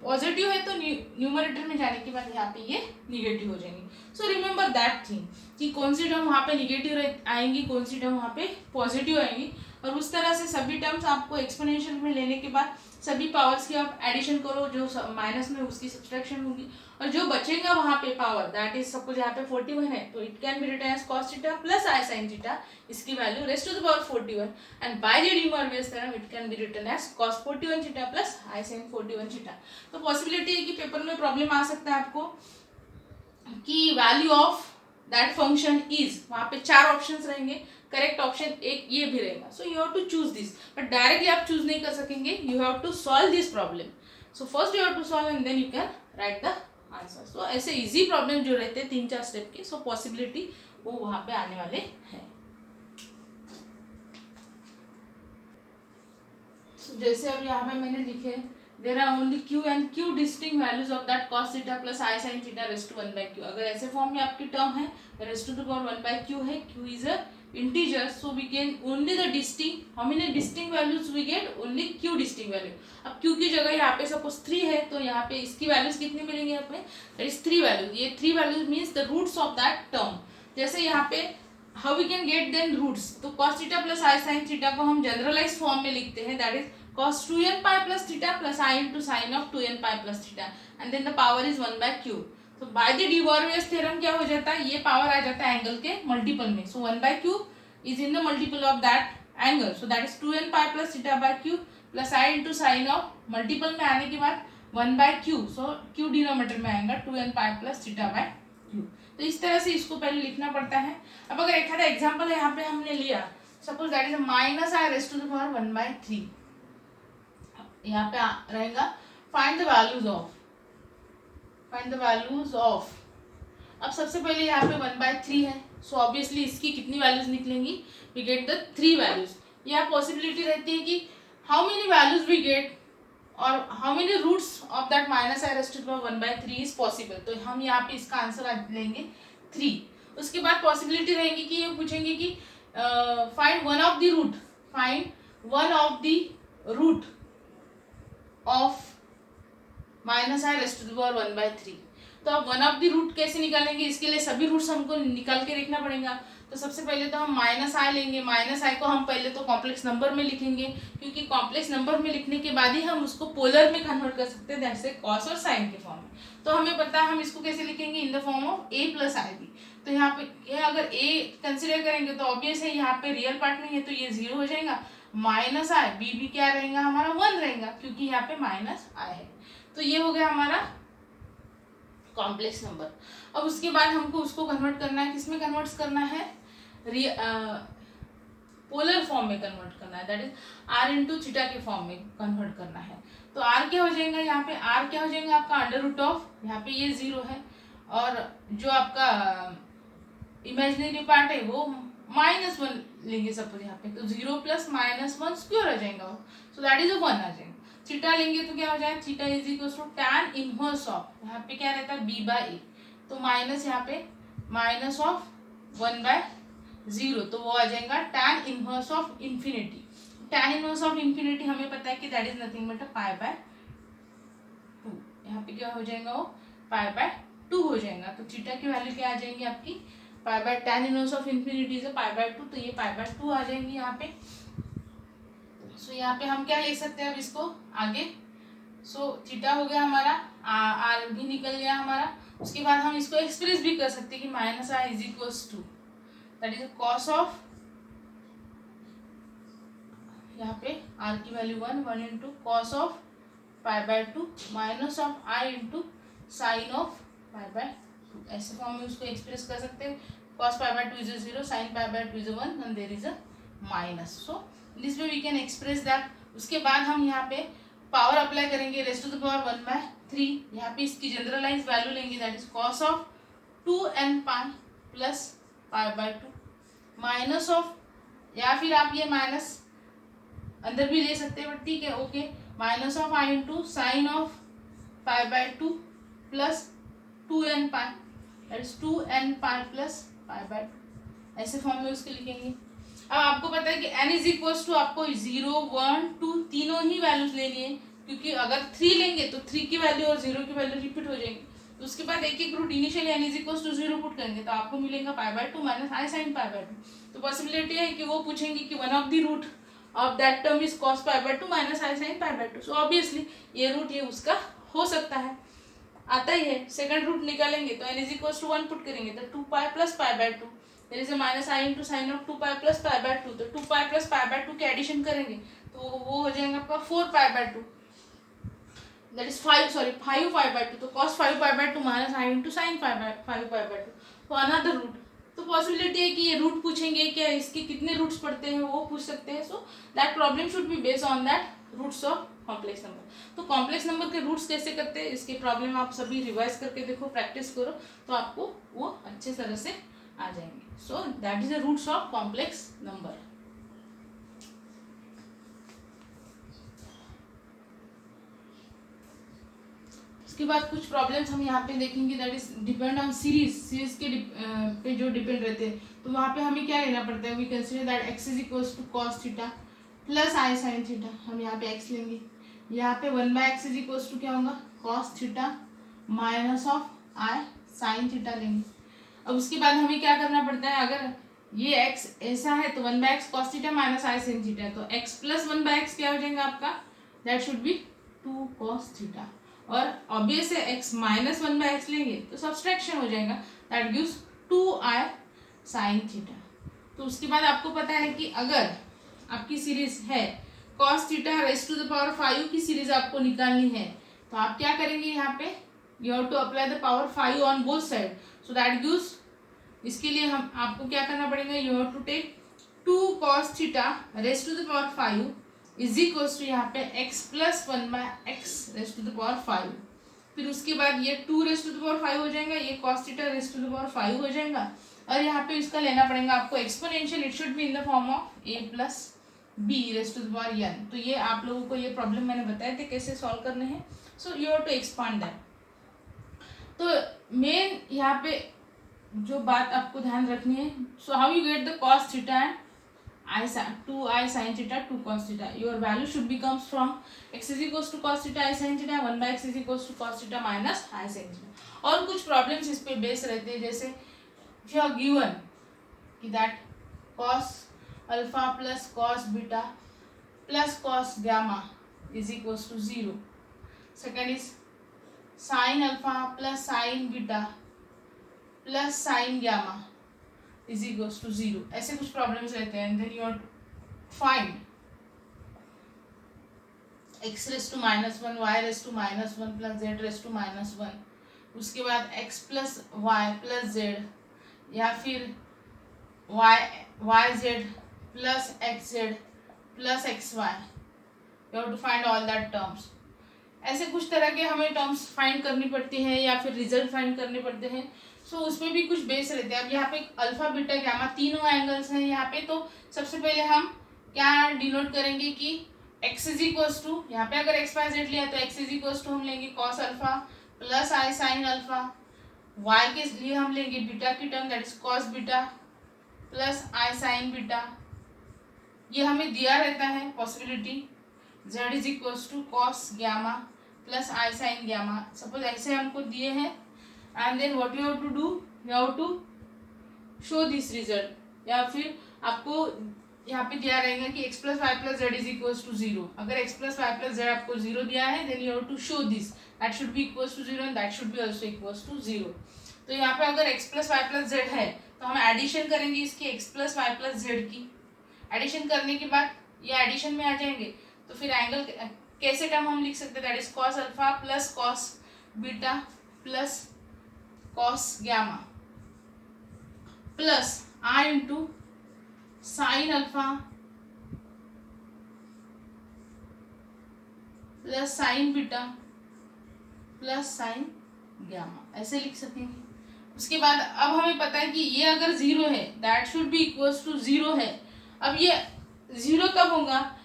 पॉजिटिव है तो न्यूमरेटर में जाने के बाद यहाँ पे ये निगेटिव हो जाएंगे। सो रिमेंबर दैट थिंग कि कौन सी टर्म वहाँ पे निगेटिव आएंगी, कौन सी टर्म वहाँ पे पॉजिटिव आएंगी, और उस तरह से सभी टर्म्स आपको एक्सपोनेंशियल में लेने के बाद सभी पावर्स की आप एडिशन करो, जो माइनस में उसकी सब्सट्रैक्शन होगी, और जो बचेगा वहाँ पे पावर, दैट इज सपोज यहाँ पे 41 है तो it can be written as cos theta plus I sin theta, इसकी value raised to the power 41, and by the De Moivre's theorem it can be written as cos 41 theta plus I sin 41 theta. तो possibility है कि paper में problem आ सकता है आपको कि value of that function is, वहाँ पे 4 ऑप्शंस रहेंगे, करेक्ट ऑप्शन एक ये भी रहेगा, so you have to choose this, but directly आप चूज नहीं कर सकेंगे, you have to solve this problem. So first you have to solve and then you can write the answer. So ऐसे easy problem जो रहते हैं 3-4 step के, सो possibility वो वहाँ पे आने वाले हैं। so, जैसे अब यहाँ पे मैंने लिखे there are only q and q distinct values of that cos theta plus I sin theta raised to 1 by q। अगर ऐसे फॉर्म में आपकी टर्म है raised to the power 1 by q है, q is a integer, so we can only the distinct, how many distinct values we get, only q distinct value। अब q की जगह यहाँ पे सपोज 3 है तो यहाँ पे इसकी वैल्यूज कितनी मिलेंगी हमें, दैट इज 3 वैल्यूज। ये 3 values means the roots of that term. जैसे यहाँ पे how we can get then roots, तो cos theta plus I sin theta को हम जनरलाइज फॉर्म में लिखते हैं, that is cos 2n pi plus theta plus I into sin of 2n pi plus theta, and then the power is 1 by q। तो by the De Moivre's theorem क्या हो जाता है, ये पावर आ जाता है एंगल के मल्टीपल में, so 1 by q is in the multiple of that angle, so that is 2n pi plus theta by q plus I into sin of, multiple में आने के बाद 1 by q, so q denominator में आएगा 2n pi plus theta by q। तो इस तरह से इसको पहले लिखना पड़ता है। अब अगर एक आधा एग्जाम्पल यहाँ पे हमने लिया, suppose that is minus I raised to the power 1 by 3, यहाँ पे रहेगा फाइंड द वैल्यूज ऑफ, अब सबसे पहले यहाँ पे 1 by 3 है, सो ऑब्वियसली इसकी कितनी वैल्यूज निकलेंगी, वी गेट द 3 वैल्यूज। यहाँ पॉसिबिलिटी रहती है कि how many values we get और how many roots of that minus I raised to the power 1 by 3 is possible, तो हम यहाँ पे इसका आंसर लेंगे 3। उसके बाद पॉसिबिलिटी रहेगी कि ये पूछेंगे कि find one of the root of minus I raised to the power 1 by 3। तो अब वन ऑफ द रूट कैसे निकालेंगे, इसके लिए सभी रूट्स हमको निकाल के देखना पड़ेगा। तो सबसे पहले तो हम माइनस I लेंगे, माइनस I को हम पहले तो कॉम्प्लेक्स नंबर में लिखेंगे, क्योंकि कॉम्प्लेक्स नंबर में लिखने के बाद ही हम उसको पोलर में कन्वर्ट कर सकते हैं, जैसे कॉस और साइन के फॉर्म में। तो हमें पता है हम इसको कैसे लिखेंगे, in the form of a plus i b. तो यहाँ पे अगर a कंसिडर करेंगे तो ऑब्वियस है यहाँ पे रियल पार्ट नहीं है तो ये 0 हो जाएगा, माइनस I बी भी क्या रहेगा हमारा 1 रहेगा, क्योंकि यहाँ पे माइनस I है। तो ये हो गया हमारा कॉम्प्लेक्स नंबर। अब उसके बाद हमको उसको कन्वर्ट करना है, किसमें कन्वर्ट करना है, पोलर फॉर्म में कन्वर्ट करना है, that is r into theta के फॉर्म में कन्वर्ट करना है। तो r क्या हो जाएगा, यहाँ पे r क्या हो जाएगा आपका अंडर रूट ऑफ, यहाँ पे ये 0 है, और जो आपका इमेजिनरी पार्ट है वो -1 लेंगे सपोज यहाँ पे, तो 0 प्लस -1 स्क्वायर आ जाएगा वो, सो दैट इज 1 आ जाएगा। थीटा लेंगे तो क्या हो जाएगा, theta is equal to tan inverse of, यहाँ पे क्या रहता है b बाई ए, तो माइनस यहाँ पे माइनस ऑफ 1/0, तो वो आ जाएगा tan inverse of infinity. tan inverse of infinity हमें पता है कि दैट इज नथिंग बट π/2। यहाँ पे क्या हो जाएगा, वो π/2 हो जाएगा। तो थीटा की वैल्यू क्या आ जाएंगी आपकी, tan inverse of infinity is π/2, तो ये π/2 आ जाएंगी यहाँ पे। सो यहाँ पे हम क्या ले सकते हैं अब इसको आगे। सो थीटा हो गया हमारा, आर भी निकल गया हमारा। उसके बाद हम इसको एक्सप्रेस भी कर सकते हैं कि minus r is equals to that is cos of, यहाँ पे आर की value 1 into cos of π/2 minus of i into sine of π/2। ऐसे फॉर्म में उसको एक्सप्रेस कर सकते हैं। cos π/2 is 0, sin π/2 is 1 and there is a minus. So this way we can express that. उसके बाद हम यहाँ पे पावर अप्लाई करेंगे, रेस्ट टू द पावर 1/3। यहाँ पे इसकी जनरलाइज वैल्यू लेंगे that is cos of 2n pi plus π/2 minus of, या फिर आप ये माइनस अंदर भी ले सकते हैं बट ठीक है okay, minus of i into sine of π/2 plus 2n pi that is 2n pi plus π/2। ऐसे फॉर्म में उसके लिखेंगे। अब आपको पता है कि n इज इक्वल्स टू आपको 0, 1, 2 तीनों ही वैल्यूज लेनी है, क्योंकि अगर 3 लेंगे तो 3 की वैल्यू और 0 की वैल्यू रिपीट हो जाएंगी। तो उसके बाद एक एक root initially n is equals to 0 put करेंगे तो आपको मिलेगा π/2 माइनस आई साइन π/2। तो पॉसिबिलिटी है कि वो पूछेंगे कि one of the root of that term is cos π/2 minus i sine π/2। So obviously ये रूट ये उसका हो सकता है, आता ही है। सेकंड रूट निकालेंगे तो n is equals to 1 put करेंगे तो 2π plus π/2 there is a minus i into sine of 2π plus π/2। तो 2π प्लस π/2 के एडिशन करेंगे तो वो हो जाएगा आपका 4π/2 दैट इज 5π/2। तो cos 5π/2 minus i into sign 5π/2 तो अनदर रूट। तो पॉसिबिलिटी है कि ये रूट पूछेंगे क्या, इसके कितने रूट्स पड़ते हैं वो पूछ सकते हैं। So that problem should be based on that roots of complex number. तो कॉम्प्लेक्स नंबर के रूट्स कैसे करते हैं इसके प्रॉब्लम आप सभी रिवाइज करके देखो, प्रैक्टिस करो तो आपको वो अच्छे तरह से आ जाएंगे। So that is the roots of complex number. उसके बाद कुछ प्रॉब्लम्स हम यहाँ पे देखेंगे that is depend on series के पे जो डिपेंड रहते हैं। तो वहाँ पे हमें क्या लेना पड़ता है, we consider that x is equals to cos theta plus i sine theta. हम यहाँ पे एक्स लेंगे, यहाँ पे 1/x इज इक्वल्स टू क्या होगा cos theta minus of i sine theta लेंगे। अब उसके बाद हमें क्या करना पड़ता है, अगर ये x ऐसा है तो 1/x cos थीटा माइनस आई sin थीटा, तो x प्लस 1/x क्या हो जाएगा आपका, that should be 2 cos theta. और ऑब्वियस है x माइनस 1/x लेंगे तो सब्सट्रैक्शन हो जाएगा that gives 2i sin theta. तो उसके बाद आपको पता है कि अगर आपकी सीरीज है cos theta raise to the power 5 की सीरीज आपको निकालनी है तो आप क्या करेंगे, यहाँ पे you have to apply the power 5 on both side. So that gives, इसके लिए हम आपको क्या करना पड़ेगा, you have to take 2 cos theta raise to the power 5 is equals to यहाँ पे x plus 1/x raise to the power 5। फिर उसके बाद ये 2 रेस्ट टू द पावर 5 हो जाएगा, ये cos theta raise to the power 5 हो जाएगा। और यहाँ पे इसका लेना पड़ेगा आपको exponential, it should be in the form of a plus b raise to the power n। तो ये आप लोगों को ये प्रॉब्लम मैंने बताए थे कैसे सॉल्व करने हैं। So you have to expand that. तो मेन यहाँ पे जो बात आपको ध्यान रखनी है, so how you get the cos थीटा एंड i sin theta 2 cos theta, your value should be comes from x is equals to cos theta I sin theta 1/x is equals to cos theta minus I sin theta। और कुछ problems इस पे base रहते हैं, जैसे if you are given कि that cos alpha plus cos beta plus cos gamma is equals to 0, second is sin alpha plus sin beta plus sin gamma is equals to 0, ऐसे कुछ problems रहते हैं। Then you find x raise to -1 y raise to -1 plus z raise to -1, उसके बाद x plus y plus z, या फिर y z plus x z plus x y, you have to find all that terms. ऐसे कुछ तरह के हमें terms find करनी पड़ती हैं या फिर रिजल्ट फाइंड करने पड़ते हैं। सो उसमें भी कुछ बेस रहते हैं। अब यहाँ पे अल्फा बीटा गामा तीनों एंगल्स हैं यहाँ पे, तो सबसे पहले हम क्या डिनोट करेंगे कि x इज इक्वल्स टू, यहाँ पे अगर x y z लिया तो x इज इक्वल्स टू हम लेंगे cos alpha plus i sine alpha y के लिए हम लेंगे बीटा की term, that is cos beta plus i sine beta. ये हमें दिया रहता है possibility, z is equals to cos gamma plus i sine gamma. Suppose ऐसे हमको दिए हैं, and then what you have to do, you have to show this result. या फिर आपको यहाँ पे दिया रहेगा कि x plus y plus z is equals to 0। अगर x plus y plus z आपको 0 दिया है, then you have to show this that should be equals to 0 and that should be also equals to 0। तो यहाँ पे अगर x plus y plus z है तो हम एडिशन करेंगे इसके x plus y plus z की। एडिशन करने के बाद ये एडिशन में आ जाएंगे, तो फिर एंगल कैसे टर्म हम लिख सकते हैं, that is cos alpha plus cos beta plus cos gamma plus i into sine alpha plus sine beta plus sine gamma, ऐसे लिख सकेंगे। उसके बाद अब हमें पता है कि ये अगर 0 है, that should be equals to 0 है। अब ये 0 कब होगा,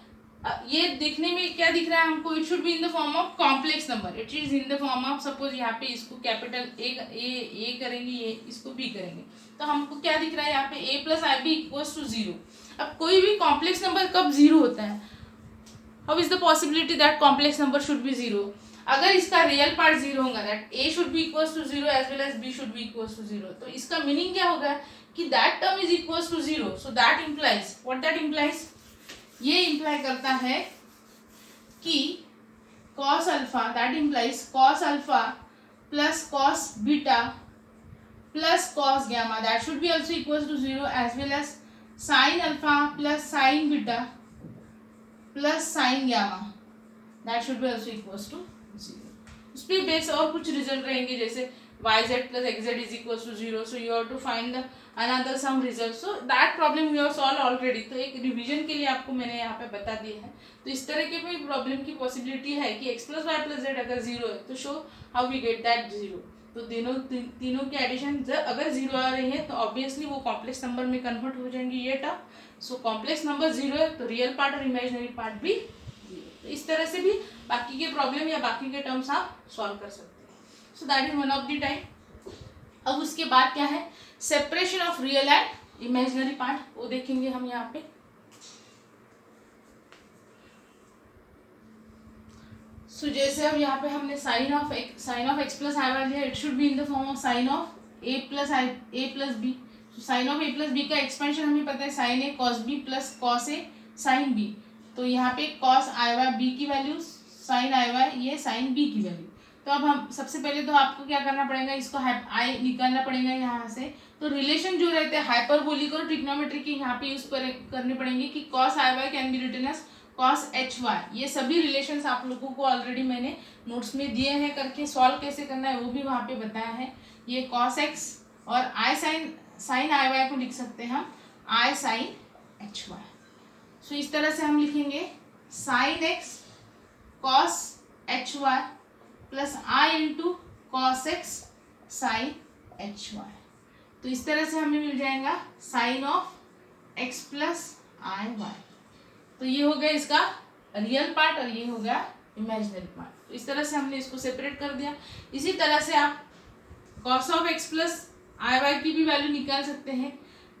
ये देखने में क्या दिख रहा है हमको, it should be in the form of complex number, it is in the form of, suppose यहाँ पे इसको कैपिटल ए करेंगे, ये इसको बी करेंगे, तो हमको क्या दिख रहा है यहाँ पे a plus i b equals to 0। अब कोई भी कॉम्प्लेक्स नंबर कब 0 होता है, how is the possibility that complex number should be 0। अगर इसका रियल पार्ट 0 होगा, that a should be equals to 0 as well as b should be equals to 0। तो इसका मीनिंग क्या होगा कि that term is equals to 0। So that implies, what that implies, ये imply करता है कि cos alpha, that implies cos alpha plus cos beta plus cos gamma, that should be also equals to 0 as well as sin alpha plus sin beta plus sin gamma, that should be also equals to 0। उस पे base और कुछ result रहेंगे, जैसे yz plus xz is equals to 0, so you have to find the another some result, so that problem you have solved already। तो एक revision के लिए आपको मैंने यहाँ पे बता दिया है। तो इस तरह के कोई प्रॉब्लम की पॉसिबिलिटी है कि x plus y plus z अगर 0 है, तो show how we get that 0। तो तीनों की एडिशन अगर 0 आ रही है तो ऑब्वियसली वो कॉम्प्लेक्स नंबर में कन्वर्ट हो जाएंगी ये टर्म। सो कॉम्प्लेक्स नंबर 0 है तो रियल पार्ट और इमेजिनरी पार्ट भी 0। तो इस तरह से भी बाकी के प्रॉब्लम या बाकी के टर्म्स आप सॉल्व कर सकते हैं। So that is one of the type. अब उसके बाद क्या है, separation of real and imaginary part, वो देखेंगे हम यहाँ पे। सो जैसे अब यहाँ पे हमने sine of x plus i y लिया, it should be in the form of sine of a plus b. Sine of a plus b का एक्सपेंशन हमें पता है sine a cos b plus cos a sine b. तो यहाँ पे cos i y b की value, sine i y ये sine b की वैल्यू। तो अब हम सबसे पहले तो आपको क्या करना पड़ेगा, इसको आई निकालना पड़ेगा यहाँ से। तो रिलेशन जो रहते हैं हाइपरबोलिक और ट्रिग्नोमेट्री के यहाँ पे यूज करने पड़ेंगे कि cos i y can be written as cos h y. ये सभी रिलेशंस आप लोगों को ऑलरेडी मैंने नोट्स में दिए हैं, करके सॉल्व कैसे करना है वो भी वहाँ पे बताया है। ये कॉस एक्स और आई साइन आई वाई को लिख सकते हैं हम i sine h y. So इस तरह से हम लिखेंगे sine x cos h y plus i into cos x sine h y. तो इस तरह से हमें मिल जाएगा sine of x plus i y. तो ये हो गया इसका रियल पार्ट और ये हो गया इमेजिनरी पार्ट। तो इस तरह से हमने इसको सेपरेट कर दिया। इसी तरह से आप cos of x plus i y की भी वैल्यू निकाल सकते हैं,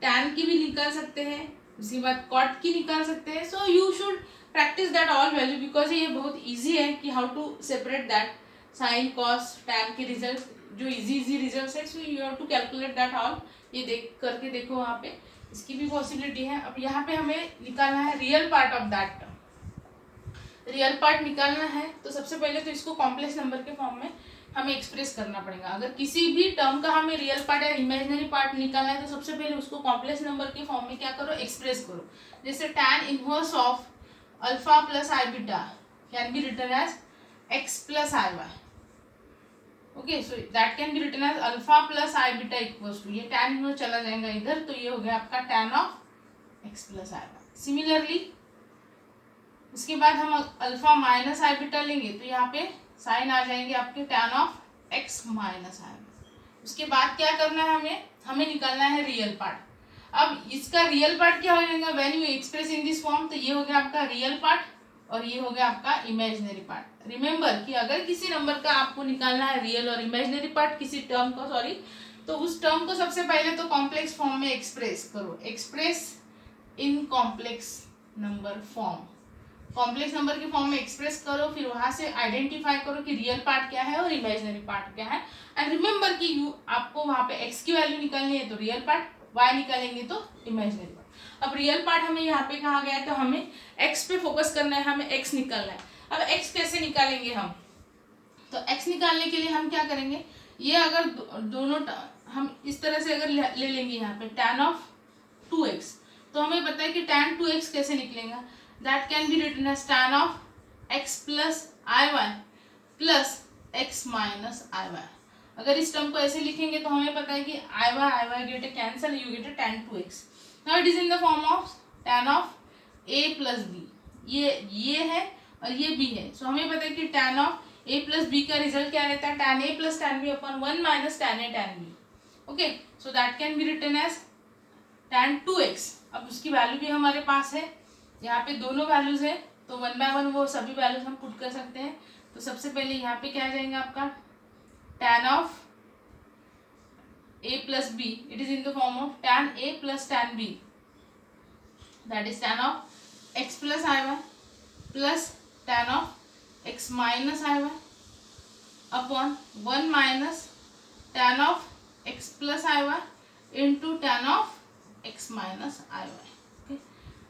टैन की भी निकाल सकते हैं, उसके बाद कॉट की निकाल सकते हैं। So you should practice that all value, because ये बहुत ईजी है कि how to separate that sine cos tan के रिजल्ट, जो इजी रिजल्ट है। So you have to calculate that all. ये देख करके देखो वहाँ पे इसकी भी पॉसिबिलिटी है। अब यहाँ पे हमें निकालना है real part of that term. Real part निकालना है तो सबसे पहले तो इसको कॉम्प्लेक्स नंबर के फॉर्म में हमें एक्सप्रेस करना पड़ेगा। अगर किसी भी टर्म का हमें रियल पार्ट या इमेजिनरी पार्ट निकालना है तो सबसे पहले उसको कॉम्प्लेक्स नंबर के फॉर्म में क्या करो, एक्सप्रेस करो। जैसे tan inverse of alpha plus i beta can be written as x plus i y. Okay, so that can be written as alpha plus i beta equals to, ये tan inverse चला जाएगा इधर, तो ये हो गया आपका tan of x plus i y. Similarly उसके बाद हम अल्फा माइनस आई बीटा लेंगे तो यहाँ पे साइन आ जाएंगे आपके टैन ऑफ एक्स माइनस आई। उसके बाद क्या करना है, हमें निकालना है रियल पार्ट। अब इसका रियल पार्ट क्या हो जाएगा, when you express in this form, तो ये हो गया आपका रियल पार्ट और ये हो गया आपका इमेजिनरी पार्ट। रिमेंबर कि अगर किसी नंबर का आपको निकालना है रियल और इमेजिनरी पार्ट किसी टर्म का, सॉरी, तो उस टर्म को सबसे पहले तो कॉम्प्लेक्स फॉर्म में एक्सप्रेस करो, express in complex number form, complex number के फॉर्म में एक्सप्रेस करो, फिर वहां से आइडेंटिफाई करो कि रियल पार्ट क्या है और इमेजिनरी पार्ट क्या है। एंड रिमेंबर कि यू आपको वहां पे एक्स की वैल्यू निकालनी है तो रियल पार्ट, वाई निकालेंगे तो इमेजिनरी पार्ट। अब रियल पार्ट हमें यहाँ पे कहा गया है तो हमें एक्स पे फोकस करना है, हमें एक्स निकालना है। अब एक्स कैसे निकालेंगे हम, तो एक्स निकालने के लिए हम क्या करेंगे, ये अगर दोनों हम इस तरह से अगर ले लेंगे यहाँ पे tan ऑफ 2x, तो हमें पता है कि tan 2x कैसे निकलेगा, that can be written as tan of x plus i y plus x minus i y. अगर इस टर्म को ऐसे लिखेंगे तो हमें पता है कि i y get a cancel, you get a tan 2x। Now it is in the form of tan of a plus b, ये है और ये b है। सो हमें पता है कि tan of a plus b का रिजल्ट क्या रहता है, tan a plus tan b upon 1 minus tan a tan b। Okay, so that can be written as tan 2x। अब उसकी वैल्यू भी हमारे पास है, यहाँ पे दोनों वैल्यूज है तो 1 बाय 1 वो सभी वैल्यूज हम पुट कर सकते हैं। तो सबसे पहले यहाँ पे क्या आ जाएगा आपका tan of a plus b, it is in the form of tan a plus tan b, that is tan of x plus i y plus tan of x minus i y upon 1 minus tan of x plus i y into tan of x minus i y.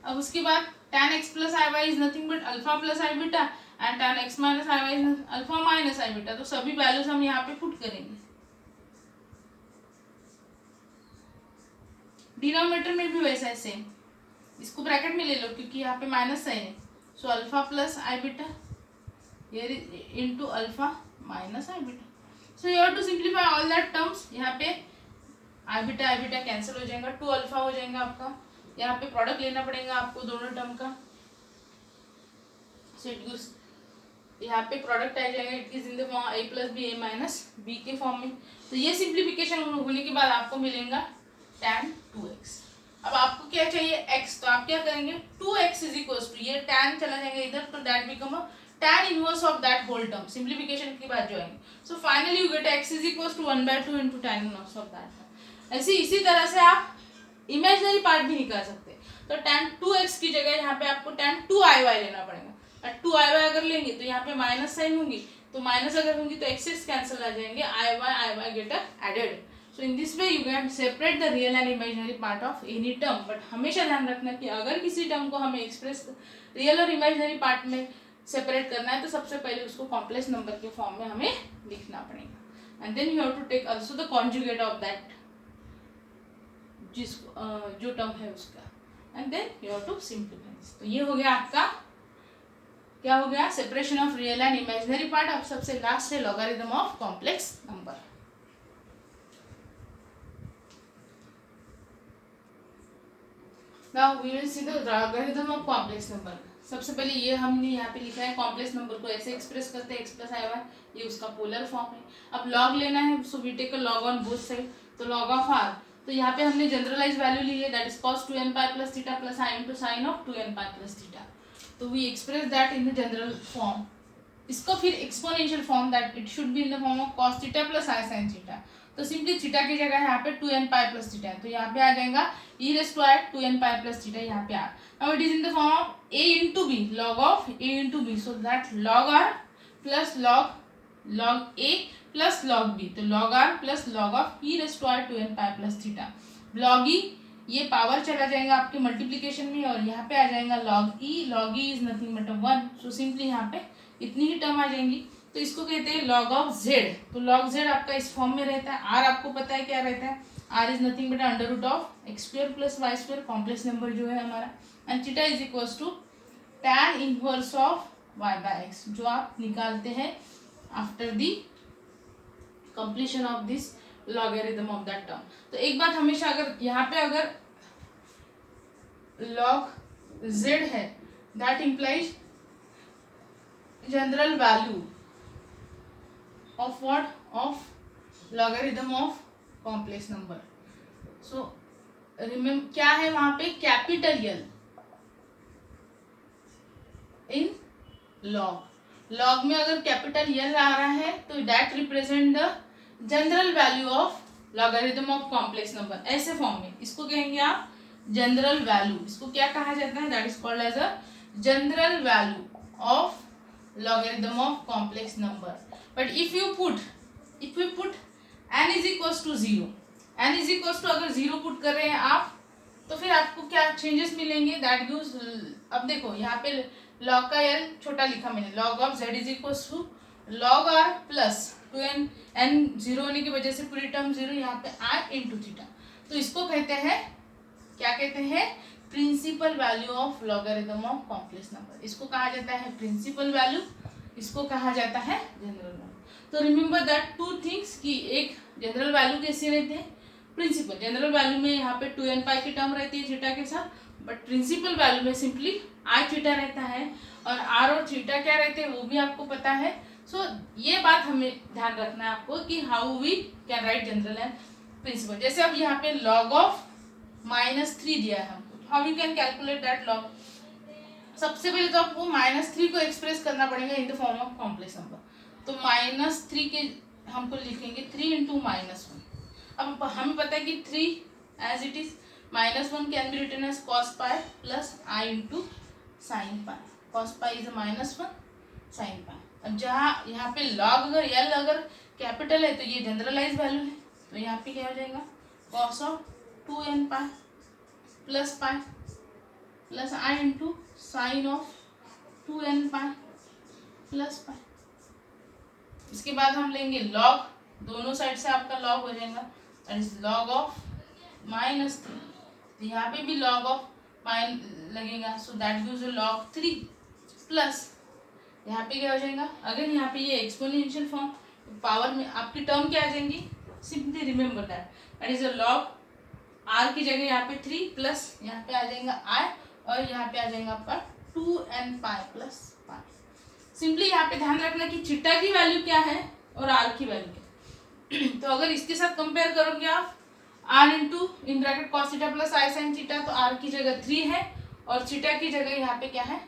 अब उसके बाद tan x plus i y is nothing but alpha plus i beta and tan x minus i y is alpha minus i beta. तो सभी values हम यहाँ पे put करेंगे। Denominator में भी वैसा है सेम, इसको ब्रैकेट में ले लो क्योंकि यहाँ पे माइनस साइन है। So alpha plus i beta into alpha minus i beta. So you have to simplify all that terms. यहाँ पे आई बीटा कैंसिल हो जाएगा, 2 अल्फा हो जाएगा आपका। यहाँ पे प्रोडक्ट लेना पड़ेगा आपको दोनों टर्म का। सो इट गिव्स, यहाँ पे प्रोडक्ट आ जाएगा, it is in the form a plus b a minus b के फॉर्म में। तो ये सिंप्लीफिकेशन होने के बाद आपको मिलेगा tan 2x। अब आपको क्या चाहिए x, तो आप क्या करेंगे 2x इज इक्वल टू, ये tan चला जाएगा इधर तो that become a tan inverse of that whole term, simplification के बाद जो आएंगे। So finally you get x is equal to 1/2 into tan inverse of that. ऐसे इसी तरह से आप इमेजिनरी पार्ट भी निकाल सकते हैं। तो tan 2x की जगह यहाँ पे आपको tan 2iy लेना पड़ेगा। और 2iy अगर लेंगे तो यहाँ पे माइनस साइन होंगी, तो माइनस अगर होंगी तो एक्सेस कैंसिल आ जाएंगे, iy get added. So in this way you can separate the real and imaginary part of any term. But हमेशा ध्यान रखना कि अगर किसी टर्म को हमें एक्सप्रेस रियल और इमेजिनरी पार्ट में सेपरेट करना है तो सबसे पहले उसको कॉम्प्लेक्स नंबर के फॉर्म में हमें लिखना पड़ेगा। And then you have to take also the conjugate of that जो टर्म है उसका, and then you have to simplify this. तो ये हो गया आपका, क्या हो गया, separation of real and imaginary part. अब सबसे लास्ट है logarithm of complex number. Now we will see the logarithm of complex number. सबसे पहले ये हमने यहाँ पे लिखा है कॉम्प्लेक्स नंबर को ऐसे एक्सप्रेस करते हैं x प्लस आई वाई, ये उसका पोलर फॉर्म है। अब लॉग लेना है, so we take a log on both side. तो लॉग ऑफ r, तो यहाँ पे हमने जनरलाइज वैल्यू ली है, that is cos 2n pi plus theta plus i into sine of 2n pi plus theta. तो we express that in the general form. इसको फिर exponential form, that it should be in the form of cos theta plus i sin theta. तो simply theta की जगह यहाँ पे 2n pi plus theta है, तो यहाँ पे आ जाएगा e raise to r 2n pi plus theta, यहाँ पे r। Now it is in the form of a into b, log of a into b, so that log r plus log a plus log b, तो log r plus log of e raise to r 2n pi plus theta. Log e, ये power चला जाएगा आपके multiplication में और यहाँ पे आ जाएगा log e is nothing but 1। So simply यहाँ पे इतनी ही टर्म आ जाएंगी। तो इसको कहते हैं लॉग ऑफ z। तो लॉग z आपका इस फॉर्म में रहता है। r आपको पता है क्या रहता है, r is nothing but under root of x square plus y square, complex number जो है हमारा, and theta is equals to tan inverse of y by x, जो आप निकालते हैं after the completion of this logarithm of that term. तो एक बात हमेशा, अगर यहाँ पे अगर log z है, that implies general value of what, of logarithm of complex number. So remember क्या है वहां पे, कैपिटल L इन लॉग में अगर कैपिटल एल आ रहा है तो that represent the general value of logarithm of complex number. ऐसे फॉर्म में इसको कहेंगे आप जनरल वैल्यू। इसको क्या कहा जाता है? That is called as a general value of logarithm of complex number. But if you put n is equals to 0, n is equals to अगर 0 पुट कर रहे हैं आप तो फिर आपको क्या चेंजेस मिलेंगे? दैट गिव्स, अब देखो यहाँ पे लॉग का l छोटा लिखा मैंने, log of z is equals to log r plus 2n, n 0 होने की वजह से पूरी टर्म 0, यहाँ पे r इंटू थीटा। तो इसको कहते हैं, क्या कहते हैं? Principal value of logarithm of complex number. इसको कहा जाता है प्रिंसिपल वैल्यू, इसको कहा जाता है जनरल वैल्यू। तो रिमेंबर दैट टू थिंग्स कि एक जनरल वैल्यू कैसे रहते हैं, प्रिंसिपल। जनरल वैल्यू में यहाँ पे 2n पाई की टर्म रहती है थीटा के साथ, बट प्रिंसिपल वैल्यू में सिंपली i थीटा रहता है, और r और थीटा क्या रहते हैं वो भी आपको पता है। सो ये बात हमें ध्यान रखना है आपको कि how we can write general and principal. जैसे अब यहाँ पे log ऑफ -3 दिया है हमको, how you can calculate that log? सबसे पहले तो आपको -3 को एक्सप्रेस करना पड़ेगा इन the form of complex number. तो -3 के हमको लिखेंगे 3 इंटू -1। अब हमें पता है कि 3 as it is -1 can be written as cos pi plus i into sine pi. cos pi is -1, sine pi. अब जहाँ यहाँ पे log अगर l अगर कैपिटल है तो ये जनरलाइज वैल्यू है, तो यहाँ पे क्या हो जाएगा? cos of 2n pi plus pi plus i into sine of 2n pi plus पाई। इसके बाद हम लेंगे log, दोनों साइड से आपका log हो जाएगा, दैट इज log ऑफ -3। यहाँ पे भी log ऑफ माइन लगेगा, सो that gives you log 3 plus यहाँ पे क्या हो जाएगा? अगर यहाँ पे ये एक्सपोनेंशियल फॉर्म, पावर में आपकी टर्म क्या आ जाएंगी? Simply remember that is a log r की जगह यहाँ पे 3 प्लस यहाँ पे आ जाएगा i, और यहाँ पे आ जाएगा आपका 2n पाई प्लस पाई। सिंपली यहाँ पे ध्यान रखना कि थीटा की वैल्यू क्या है और r की वैल्यू क्या है। तो अगर इसके साथ कंपेयर करोगे आप r into in bracket cos theta plus i sine theta, तो r की जगह 3 है और थीटा की जगह यहाँ पे क्या है?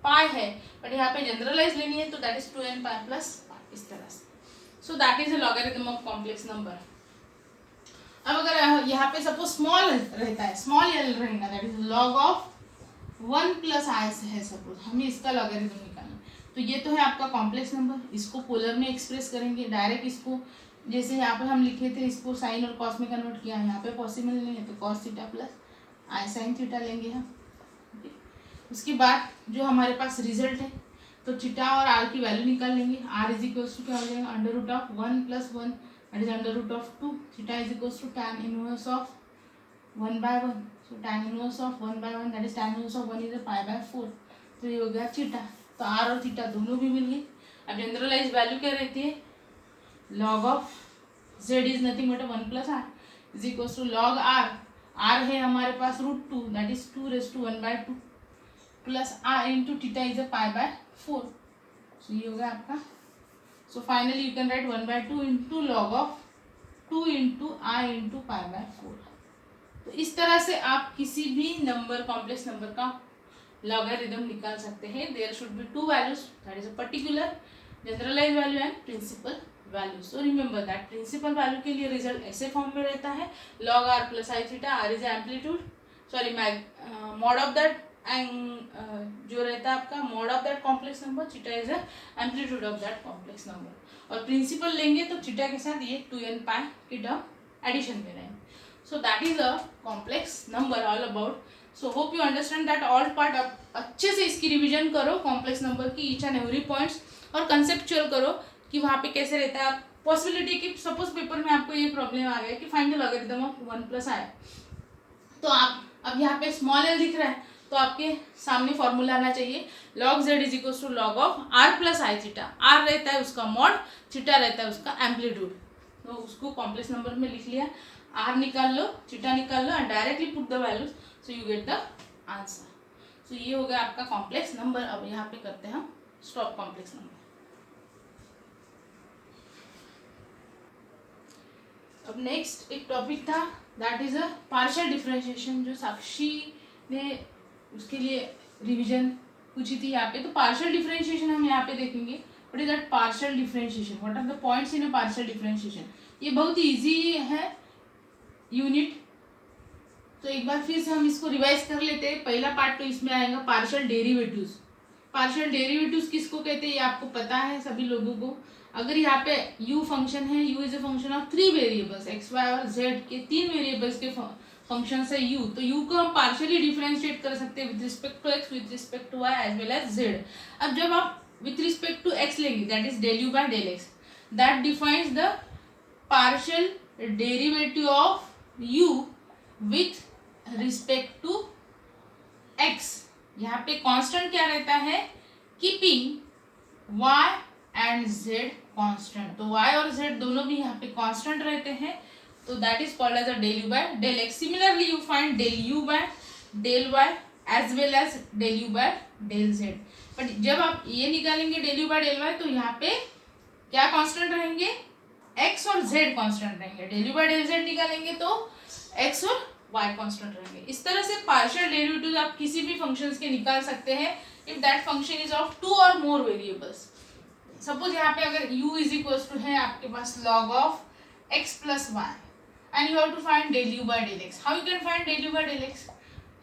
पाई है, बट यहाँ पे जनरलाइज लेनी है तो that is 2n pi plus pi, इस तरह से। So that is a logarithm of complex number. अब अगर यहाँ पे सपोज स्मॉल रहता है, स्मॉल l रहेगा, that is log of 1 plus i है, सपोज हमें इसका लॉगरिथम निकालना, तो ये तो है आपका कॉम्प्लेक्स नंबर। इसको पोलर में एक्सप्रेस करेंगे डायरेक्ट, इसको जैसे यहाँ पे हम लिखे थे इसको साइन और कॉस में कन्वर्ट किया, यहाँ पे पॉसिबल नहीं है तो cos theta plus i sine theta लेंगे हम। उसके बाद जो हमारे पास रिजल्ट है तो थीटा और आर की वैल्यू निकाल लेंगे। आर इज इक्वल्स टू क्या हो जाएगा? Under root of 1 plus 1 that is under root of 2। Theta is equals to tan inverse of 1/1, so tan inverse of 1/1 that is tan inverse of 1 is π/4। तो ये हो गया theta. तो are और theta दोनों भी मिल गए। अब जनरलाइज वैल्यू क्या रहती है? log of z is nothing but 1 plus r is equals to log r। r है हमारे पास √2 that is 2⁻² plus r into theta is a π/4। So ये होगा आपका। So finally you can write 1/2 into log of 2 into r into π/4। तो इस तरह से आप किसी भी नंबर, कॉम्प्लेक्स नंबर का लॉगरिथम निकाल सकते हैं। There should be 2 values, that is a particular generalise value and principal value. So remember that principal value के लिए रिजल्ट ऐसे फॉर्म में रहता है, log r plus i theta, r is amplitude, sorry mod of that, जो रहता है आपका mod of that complex number, theta is amplitude of that complex number. और प्रिंसिपल लेंगे तो थीटा के साथ ये 2n पाई की टर्म एडिशन में रहेंगे। सो that is a complex number all about. So hope you understand that all part. अब अच्छे से इसकी रिविजन करो कॉम्प्लेक्स नंबर की, ईच एंड एवरी पॉइंट्स, और कंसेप्चुअल करो कि वहाँ पे कैसे रहता है। पॉसिबिलिटी की सपोज पेपर में आपको ये प्रॉब्लम आ गया कि find the logarithm of 1 plus i, तो आप अब यहाँ पे स्मॉल l दिख रहा है तो आपके सामने फॉर्मूला आना चाहिए log z is equal to log of r plus i theta. r रहता है उसका मॉड, थीटा रहता है उसका एम्पलीट्यूड। तो उसको कॉम्प्लेक्स नंबर में लिख लिया, r निकाल लो, थीटा निकाल लो and directly put the values, so you get the answer. So ये हो गया आपका कॉम्प्लेक्स नंबर। अब यहाँ पे करते हैं हम स्टॉप कॉम्प्लेक्स नंबर। अब नेक्स्ट एक टॉपिक था, that is a partial differentiation, जो साक्षी ने उसके लिए रिवीजन पूछी थी यहाँ पे। तो पार्शियल डिफरेंशिएशन हम यहाँ पे देखेंगे। What is that partial differentiation, what are the points in a partial differentiation. ये बहुत इजी है यूनिट। तो एक बार फिर से हम इसको रिवाइज कर लेते हैं। पहला पार्ट तो इसमें आएगा पार्शियल डेरिवेटिव्स। पार्शियल डेरिवेटिव्स किसको कहते हैं ये आपको पता है सभी लोगों को। अगर यहाँ पे u फंक्शन है, u is a function of 3 variables x, y और z के 3 वेरिएबल्स के फंक्शन है u, तो u को हम पार्शियली डिफरेंशिएट कर सकते हैं with respect to x, with respect to y as well as z। अब जब आप विथ रिस्पेक्ट टू x लेंगे, that is del u by del x, that defines the partial derivative of u with respect to x। यहाँ पे constant क्या रहता है, keeping y and z constant. तो y और z दोनों भी यहाँ पे कांस्टेंट रहते हैं, तो that is called as a del u by del x. Similarly you find del u by del y as well as del u by del z। But जब आप ये निकालेंगे del u by del y, तो यहाँ पे क्या constant रहेंगे, x और z कांस्टेंट रहेंगे। Del u by del z निकालेंगे तो x और y कांस्टेंट रहेंगे। इस तरह से पार्शियल डेरिवेटिव आप किसी भी फंक्शंस के निकाल सकते हैं if that function is of 2 और मोर वेरिएबल्स। सपोज यहाँ पे अगर u इज इक्वल टू है आपके पास log of x plus y and you have to find del u by del x. How you can find del u by del x,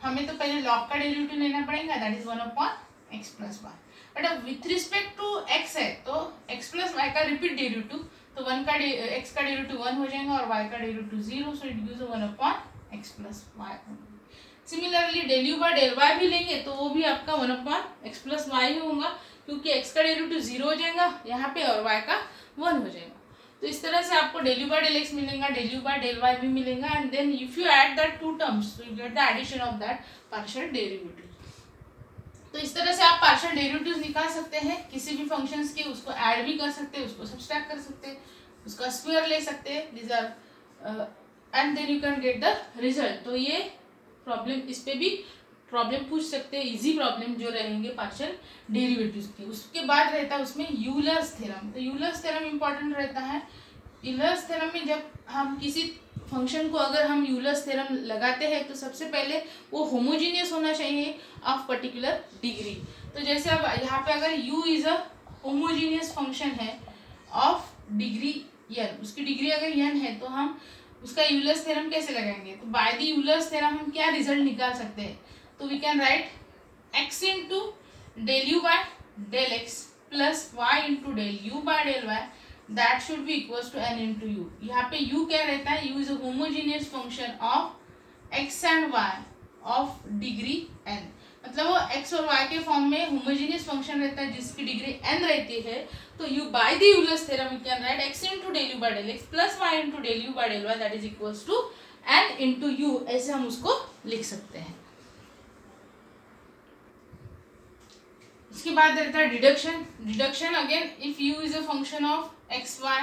हमें तो पहले log का डेरिवेटिव लेना पड़ेगा, that is 1 upon x plus y. But अब with respect to x है तो x plus y का रिपीट डेरिवेटिव, तो x का डेरिवेटिव 1 हो जाएगा और y का derivative 0, so it gives 1 upon x plus y. Similarly del u by del y भी लेंगे तो वो भी आपका 1 अपॉन x प्लस वाई होगा, क्योंकि x का डेरिवेटिव 0 हो जाएगा यहाँ पे और y का 1 हो जाएगा। तो इस तरह से आपको del u by del x मिलेगा, del u by del y भी मिलेगा, and then if you add that two terms तो you get the addition of that partial derivative. तो इस तरह से आप पार्शियल डेरिवेटिव्स निकाल सकते हैं किसी भी फंक्शंस के, उसको ऐड भी कर सकते हैं, उसको सब्सट्रैक्ट कर सकते हैं, उसका स्क्वायर ले सकते हैं, these are and then you can get the result. तो ये प्रॉब्लम, इस पे भी प्रॉब्लम पूछ सकते हैं, इजी प्रॉब्लम जो रहेंगे पार्शियल डेरिवेटिव्स के। उसके बाद रहता है उसमें यूलर्स थ्योरम। तो यूलर्स थ्योरम इंपॉर्टेंट रहता है। यूलर्स थ्योरम में जब हम किसी फंक्शन को अगर हम यूलर्स थ्योरम लगाते हैं तो सबसे पहले वो होमोजीनियस होना चाहिए ऑफ पर्टिकुलर डिग्री। तो जैसे अब यहाँ पे अगर u is a homogeneous function है ऑफ डिग्री n, उसकी डिग्री अगर n है तो हम उसका यूलर्स थ्योरम कैसे लगाएंगे, तो बाय द यूलर्स थ्योरम हम क्या रिजल्ट निकाल सकते हैं, तो we can write x into del u by del x plus y into del u by del y, that should be equals to n into u. यहाँ पे u क्या रहता है, u is a homogeneous function of x and y of degree n, मतलब वो x और y के form में होमोजीनियस फंक्शन रहता है जिसकी डिग्री n रहती है। तो you by the Euler's theorem you can write x into del u by del x plus y into del u by del y, that is equals to n into u, ऐसे हम उसको लिख सकते हैं। इसके बाद रहता है deduction. Deduction again if u is a function of x y,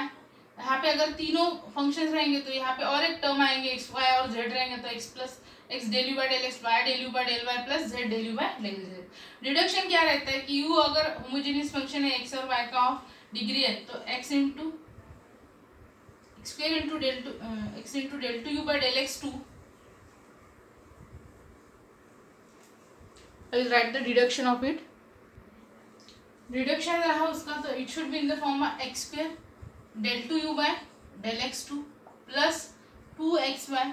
यहाँ पे अगर तीनों फंक्शंस रहेंगे तो यहाँ पे और एक टर्म आएंगे एक्स वाई और जेड रहेंगे, तो x plus x del u by del x, y del u by del y plus z del u by del z. Deduction क्या रहता है कि u अगर होमोजेनियस फंक्शन है एक्स और वाई का ऑफ डिग्री है तो x into x square into del two x into del two u by del x two, I will write the deduction of it. Reduction रहा उसका तो it should be in the form of x square del two u by del x two plus 2xy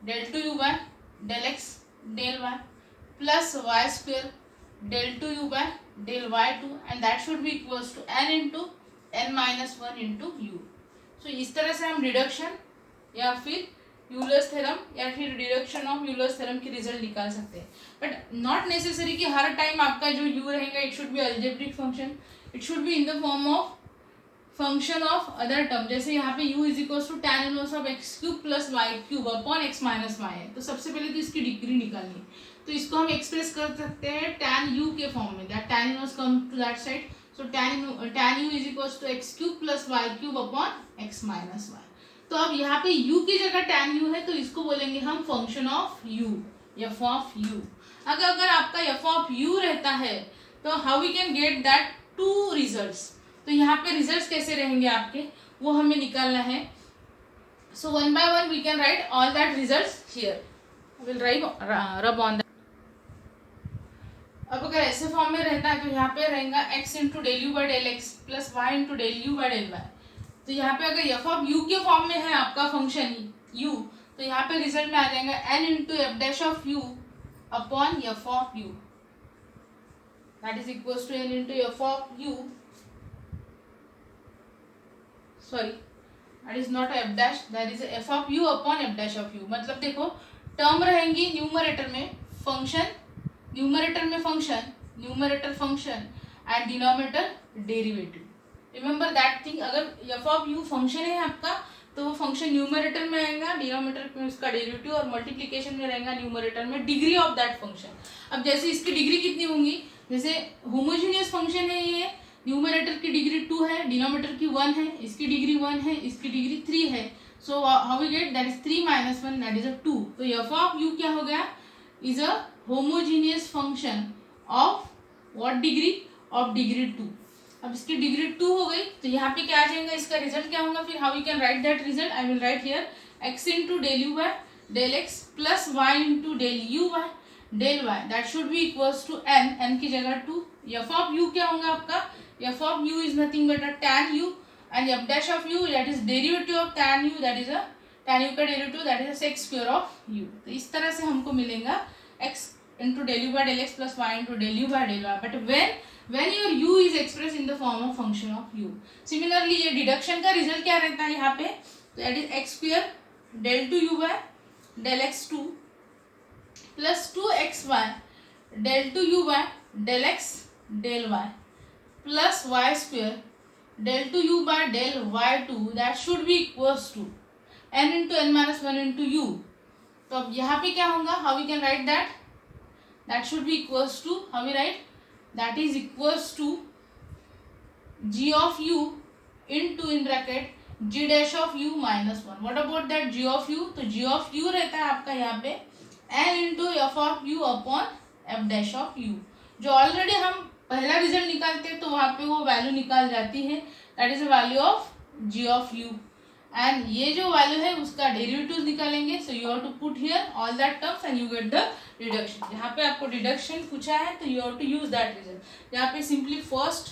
del two u by del x del y plus y square del two u by del y two, and that should be equals to n into n minus 1 into u. So इस तरह से हम deduction या फिर Euler's theorem या फिर deduction of Euler's theorem की result निकाल सकते हैं। बट नॉट नेसेसरी कि हर टाइम आपका जो u रहेगा it should be algebraic function, it should be in the form of function of other term. जैसे यहाँ पे u is equals to tan inverse of x cube plus y cube upon x minus y है, तो सबसे पहले तो इसकी degree निकालनी है, तो इसको हम एक्सप्रेस कर सकते हैं tan u के फॉर्म में, that tan inverse come to that side, so tan u is equals to x cube plus y cube upon x minus y. तो अब यहाँ पे u की जगह tan u है तो इसको बोलेंगे हम function of u, f of u। अगर आपका f ऑफ u रहता है तो how we can get that two results, तो यहाँ पे रिजल्ट्स कैसे रहेंगे आपके वो हमें निकालना है। So one by one we can write all that results here, will write rub on that. अब अगर ऐसे फॉर्म में रहता है तो यहाँ पे रहेगा x into del u by del x plus y into del u by del y. तो यहाँ पे अगर एफ ऑफ यू के फॉर्म में है आपका फंक्शन यू, तो यहाँ पे रिजल्ट में आ जाएगा n into f dash of u upon f of u, that is equals to n into f of u, sorry that is not f dash, that is f of u upon f dash of u. मतलब देखो term रहेंगी numerator में function, numerator में function, numerator function and denominator derivative. Remember that thing, अगर f of u function है आपका तो वो फंक्शन न्यूमरेटर में आएगा, डिनोमिनेटर में उसका डेरिवेटिव, और मल्टीप्लिकेशन में रहेगा न्यूमरेटर में डिग्री ऑफ दैट फंक्शन। अब जैसे इसकी डिग्री कितनी होंगी, जैसे होमोजीनियस फंक्शन है ये, न्यूमरेटर की डिग्री 2 है, डिनोमिनेटर की 1 है, इसकी डिग्री 1 है, इसकी डिग्री 3 है। So how we get, that is 3 minus 1, that is 2। तो एफ ऑफ यू क्या हो गया, is a homogeneous function of what degree, of degree 2। अब इसकी डिग्री 2 हो गई तो यहाँ पे क्या आ जाएगा, इसका रिजल्ट क्या होगा, फिर how you can write that result, I will write here x into del u by del x plus y into del u by del y, that should be equals to n की जगह 2। F of u क्या होगा आपका, f of u is nothing but a tan u, and f dash of u that is derivative of tan u, that is a tan u का derivative that is sec square of u। तो इस तरह से हमको मिलेगा x into del u by del x plus y into del u by del y, but when your u is expressed in the form of function of u. Similarly ये deduction का result क्या रहता है यहाँ पे, that is x square del two u by del x 2 plus 2xy del two u by del x del y plus y square del two u by del y 2, that should be equals to n into n minus 1 into u. तो अब यहाँ पे क्या होगा, how we can write that, that should be equals to, how we write, that is equals to g of u into in bracket g dash of u minus 1. what about that g of u, तो g of u रहता है आपका यहाँ पे n into f of u upon f dash of u, जो already हम पहला result निकालते हैं तो वहाँ पे वो वैल्यू निकाल जाती है, that is a value of g of u, and ये जो वैल्यू है उसका डेरिवेटिव निकालेंगे। So you have to put here all that terms and you get the deduction. यहाँ पे आपको डिडक्शन पूछा है तो you have to use that result. यहाँ पे सिंपली फर्स्ट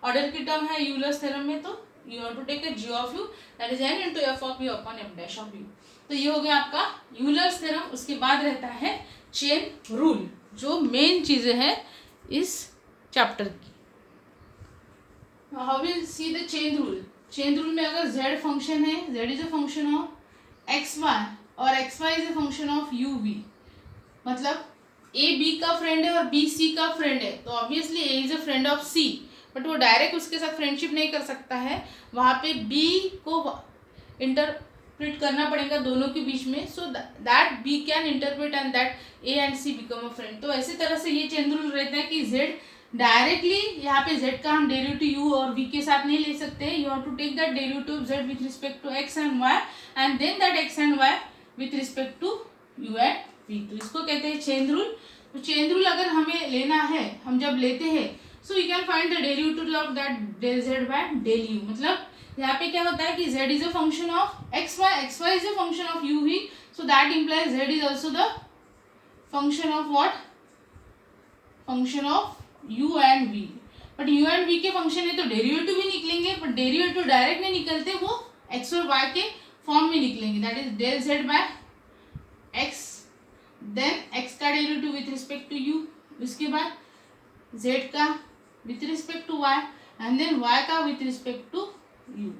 ऑर्डर की टर्म है यूलर्स थ्योरम में, तो you have to take a g of u that is n into f of u upon f dash of you. तो ये हो गया आपका यूलर्स थ्योरम। उसके बाद रहता है चेन रूल, जो मेन चीजें हैं इस चैप्टर की। How will see the chain rule. Chain rule में अगर z फंक्शन है, z is a function of x y और x y is a function of u v, मतलब a b का फ्रेंड है और b c का फ्रेंड है, तो obviously a is a friend of c, but वो डायरेक्ट उसके साथ फ्रेंडशिप नहीं कर सकता है, वहाँ पे b को इंटरप्रेट करना पड़ेगा दोनों के बीच में, so that b can interpret and that a and c become a friend. तो ऐसी तरह से ये चेन रूल रहता है कि z डायरेक्टली यहाँ पे z का हम डेरिवेटिव u और v के साथ नहीं ले सकते, you have to take that derivative z with respect to x and y and then that x and y with respect to u and v। तो इसको कहते हैं चेन रूल। तो चेन रूल अगर हमें लेना है, हम जब लेते हैं, so you can find the derivative of that del z by del u। मतलब यहाँ पे क्या होता है कि z is a function of x y is a function of u v, so that implies z is also the function of what, function of u and v। But u and v के function है तो derivative भी निकलेंगे, but derivative direct नहीं निकलते, वो x और y के फॉर्म में निकलेंगे, that is del z by x, then x का derivative with respect to u, उसके बाद z का with respect to y and then y का विथ रिस्पेक्ट टू u।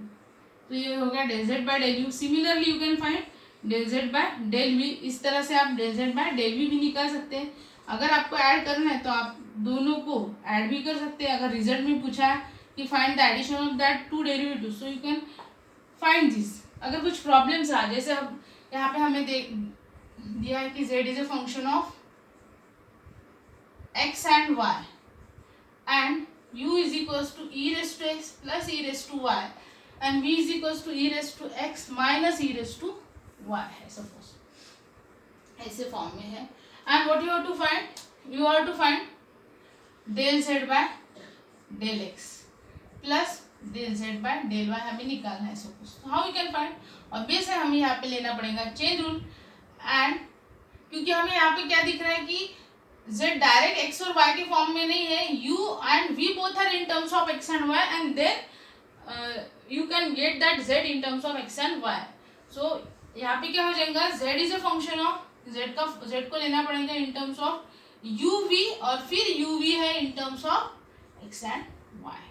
तो ये हो गया del z by del u। Similarly you can find del z by del v, इस तरह से आप del z by del v भी निकाल सकते हैं। अगर आपको ऐड करना है तो आप दोनों को ऐड भी कर सकते हैं। अगर रिजल्ट में पूछा है कि find the addition of that two derivative, so you can find this. अगर कुछ प्रॉब्लम्स आ, जैसे अब यहाँ पे हमें दिया है कि z is a function of x and y and u is equals to e raise to x plus e raise to y and v is equals to e raise to x minus e raise to y है, suppose ऐसे form में है। And what you have to find, you have to find del z by del x plus del z by del y हमें निकालना है suppose. How you can find, obvious है हमें यहाँ पे लेना पड़ेगा चेन रूल, एंड क्योंकि हमें यहाँ पे क्या दिख रहा है कि z डायरेक्ट x और y के फॉर्म फॉर्म में नहीं है, u and v both are in terms of x and y, and then you can get that z in terms of x and y. so यहाँ पे क्या हो जाएगा, z is a function of z को लेना पड़ेगा इन terms of uv, और फिर uv है इन terms of x and y,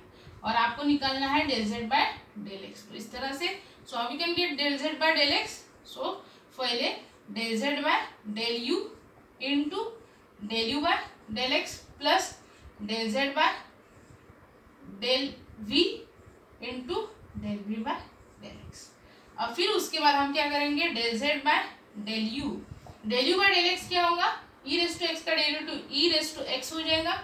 और आपको निकालना है del z by del x. तो इस तरह से so we can get del z by del x. So पहले del z by del u into del u by del x plus del z by del v into del v by del x. और फिर उसके बाद हम क्या करेंगे, del z by del u by del x क्या होगा, e raise to x का derivative e raise to x हो जाएगा,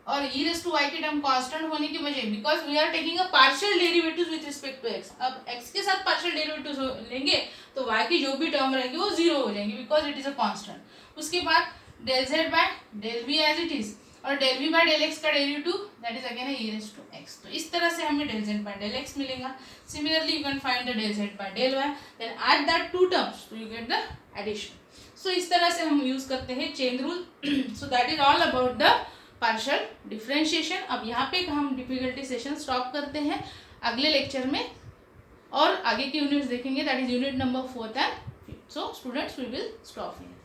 और e रेस टू y की टर्म कांस्टेंट होने की वजह, because we are taking a partial derivative with respect to x. अब x के साथ पार्शियल डेरिवेटिव लेंगे तो y की जो भी टर्म रहेंगी वो जीरो हो जाएंगी, because it is a constant. उसके बाद del z by del v as it is, और del v by del x का derivative that is again e raise to x. तो इस तरह से हमें del z by del x मिलेगा. Similarly you can find the del z by del y, then add that two terms तो you get the addition. So इस तरह से हम यूज करते हैं chain rule. So that is all about the partial differentiation. अब यहाँ पे हम डिफिकल्टी सेशन स्टॉप करते हैं. अगले लेक्चर में और आगे की यूनिट्स देखेंगे, that is unit number 4th and 5th. So students we will stop here.